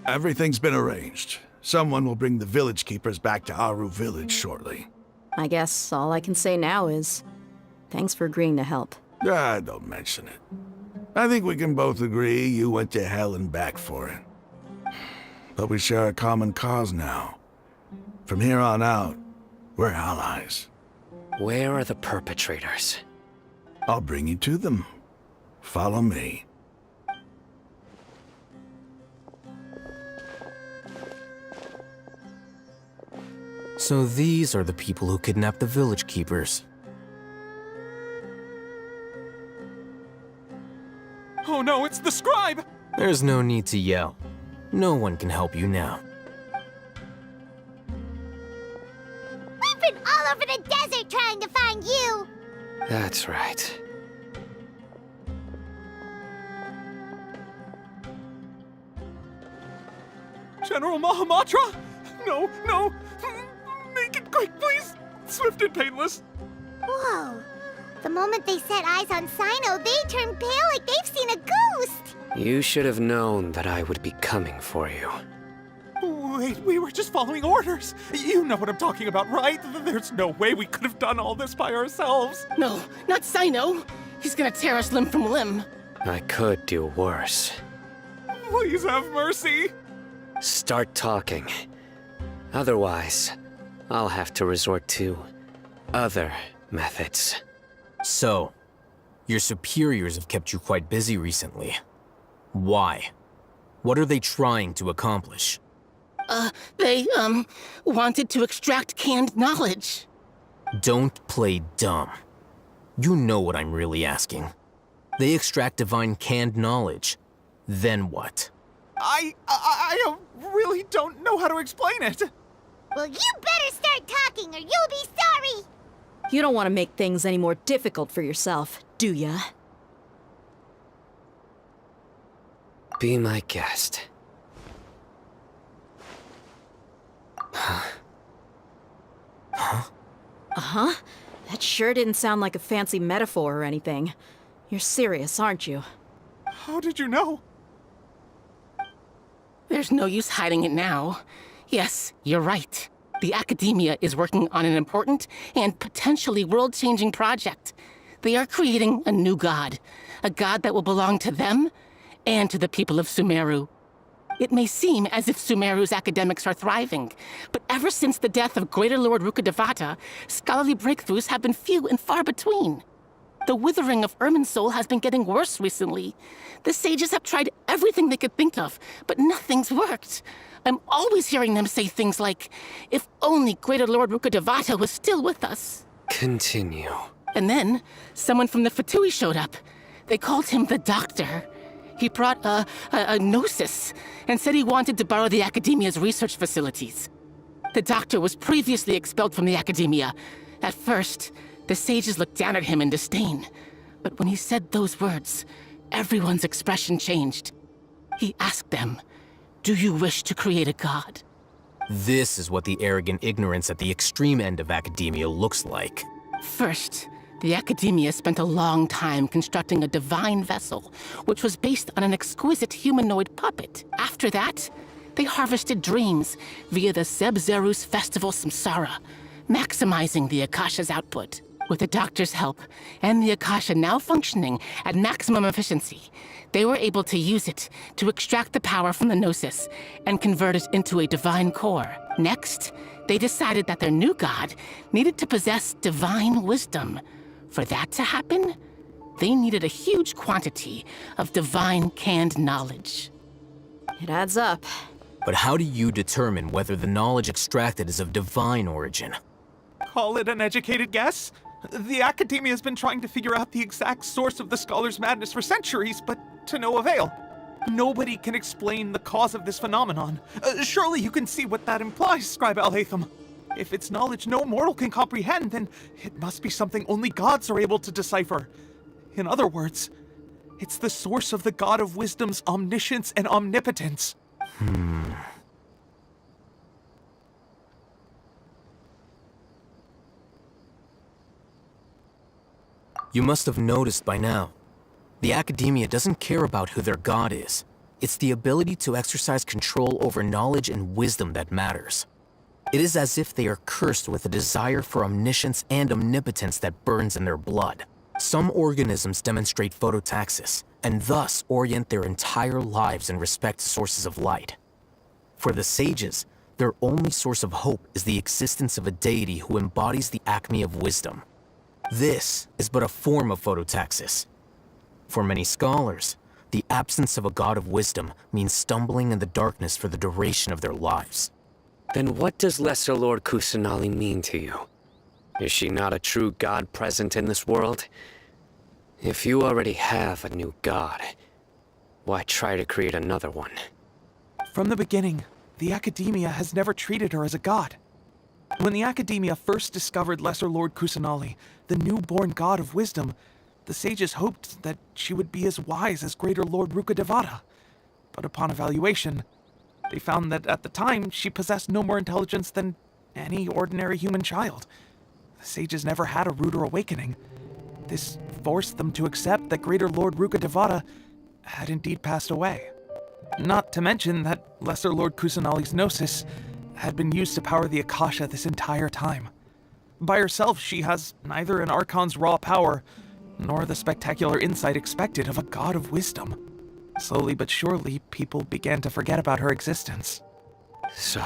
Everything's been arranged. Someone will bring the village keepers back to Aru village shortly. I guess all I can say now is thanks for agreeing to help. Don't mention it. I think we can both agree you went to hell and back for it. But we share a common cause now. From here on out, we're allies. Where are the perpetrators? I'll bring you to them. Follow me. So these are the people who kidnapped the village keepers. Oh no, it's the scribe! There's no need to yell. No one can help you now. We've been all over the desert trying to find you! That's right. General Mahamatra? No, no! Make it quick, please! Swift and painless! Whoa. The moment they set eyes on Sino, they turn pale like they've seen a ghost! You should have known that I would be coming for you. Wait, we were just following orders. You know what I'm talking about, right? There's no way we could have done all this by ourselves. No, not Sino. He's gonna tear us limb from limb. I could do worse. Please have mercy. Start talking. Otherwise, I'll have to resort to other methods. So, your superiors have kept you quite busy recently. Why? What are they trying to accomplish? They wanted to extract canned knowledge. Don't play dumb. You know what I'm really asking. They extract divine canned knowledge. Then what? I really don't know how to explain it. Well, you better start talking or you'll be sorry! You don't want to make things any more difficult for yourself, do ya? Be my guest. Uh-huh. That sure didn't sound like a fancy metaphor or anything. You're serious, aren't you? How did you know? There's no use hiding it now. Yes, you're right. The Academia is working on an important and potentially world-changing project. They are creating a new god. A god that will belong to them and to the people of Sumeru. It may seem as if Sumeru's academics are thriving, but ever since the death of Greater Lord Rukkhadevata, scholarly breakthroughs have been few and far between. The withering of Irminsul has been getting worse recently. The sages have tried everything they could think of, but nothing's worked. I'm always hearing them say things like, if only Greater Lord Rukkhadevata was still with us. Continue. And then, someone from the Fatui showed up. They called him the Doctor. He brought a gnosis and said he wanted to borrow the Academia's research facilities. The Doctor was previously expelled from the Academia. At first, the sages looked down at him in disdain. But when he said those words, everyone's expression changed. He asked them, "Do you wish to create a god?" This is what the arrogant ignorance at the extreme end of academia looks like. First, the Academia spent a long time constructing a divine vessel, which was based on an exquisite humanoid puppet. After that, they harvested dreams via the Seb-Zerus Festival Samsara, maximizing the Akasha's output. With the Doctor's help, and the Akasha now functioning at maximum efficiency, they were able to use it to extract the power from the Gnosis and convert it into a divine core. Next, they decided that their new god needed to possess divine wisdom. For that to happen, they needed a huge quantity of divine canned knowledge. It adds up. But how do you determine whether the knowledge extracted is of divine origin? Call it an educated guess? The Academia has been trying to figure out the exact source of the Scholar's madness for centuries, but to no avail. Nobody can explain the cause of this phenomenon. Surely you can see what that implies, Scribe Al-Haytham. If it's knowledge no mortal can comprehend, then it must be something only gods are able to decipher. In other words, it's the source of the God of Wisdom's omniscience and omnipotence. You must have noticed by now. The Academia doesn't care about who their god is. It's the ability to exercise control over knowledge and wisdom that matters. It is as if they are cursed with a desire for omniscience and omnipotence that burns in their blood. Some organisms demonstrate phototaxis, and thus orient their entire lives in respect to sources of light. For the sages, their only source of hope is the existence of a deity who embodies the acme of wisdom. This is but a form of phototaxis. For many scholars, the absence of a god of wisdom means stumbling in the darkness for the duration of their lives. Then what does Lesser Lord Kusanali mean to you? Is she not a true god present in this world? If you already have a new god, why try to create another one? From the beginning, the Academia has never treated her as a god. When the Academia first discovered Lesser Lord Kusanali, the newborn god of wisdom, the sages hoped that she would be as wise as Greater Lord Rukkhadevata. But upon evaluation, they found that at the time she possessed no more intelligence than any ordinary human child. The sages never had a ruder awakening. This forced them to accept that Greater Lord Rukkhadevata had indeed passed away. Not to mention that Lesser Lord Kusanali's gnosis had been used to power the Akasha this entire time. By herself, she has neither an Archon's raw power, nor the spectacular insight expected of a god of wisdom. Slowly but surely, people began to forget about her existence. So,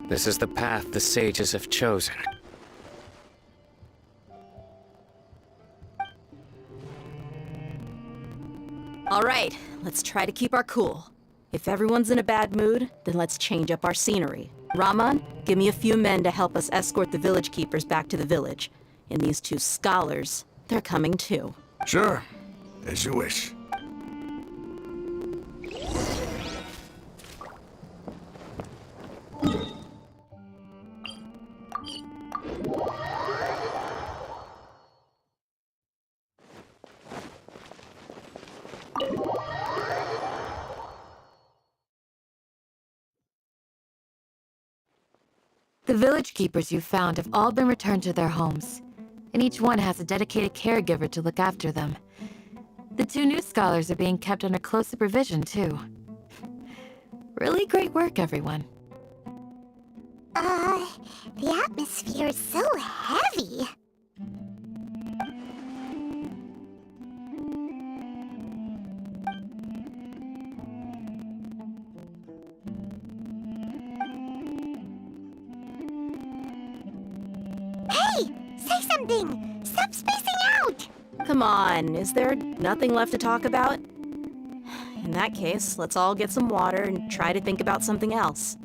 this is the path the sages have chosen. All right, let's try to keep our cool. If everyone's in a bad mood, then let's change up our scenery. Raman, give me a few men to help us escort the village keepers back to the village. And these two scholars, they're coming too. Sure, as you wish. The village keepers you found have all been returned to their homes, and each one has a dedicated caregiver to look after them. The two new scholars are being kept under close supervision, too. Really great work, everyone. The atmosphere is so heavy. Hey! Say something! Stop spacing out! Come on, is there nothing left to talk about? In that case, let's all get some water and try to think about something else.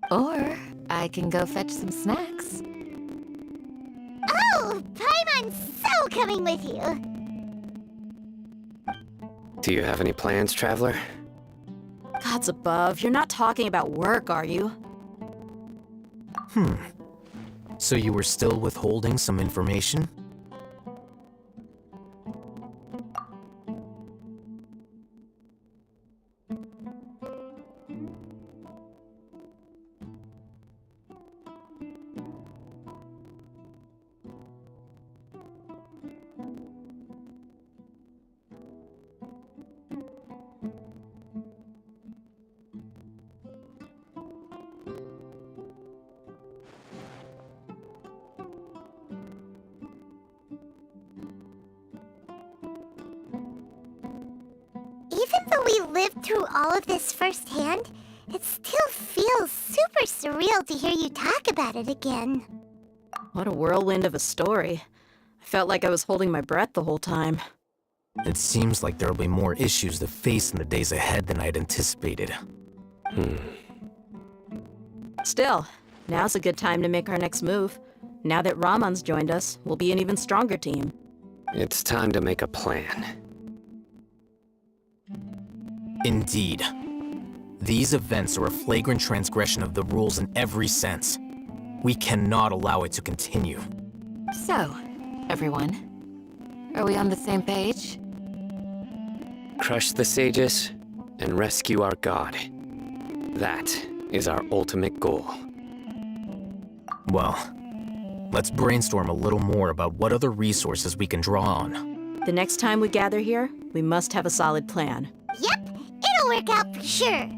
Or I can go fetch some snacks. Oh, Paimon's so coming with you! Do you have any plans, Traveler? Gods above, you're not talking about work, are you? So you were still withholding some information? Even though we lived through all of this firsthand, it still feels super surreal to hear you talk about it again. What a whirlwind of a story. I felt like I was holding my breath the whole time. It seems like there'll be more issues to face in the days ahead than I'd anticipated. Still, now's a good time to make our next move. Now that Raman's joined us, we'll be an even stronger team. It's time to make a plan. Indeed. These events are a flagrant transgression of the rules in every sense. We cannot allow it to continue. So, everyone, are we on the same page? Crush the sages and rescue our god. That is our ultimate goal. Well, let's brainstorm a little more about what other resources we can draw on. The next time we gather here, we must have a solid plan. Yep, it'll work out for sure.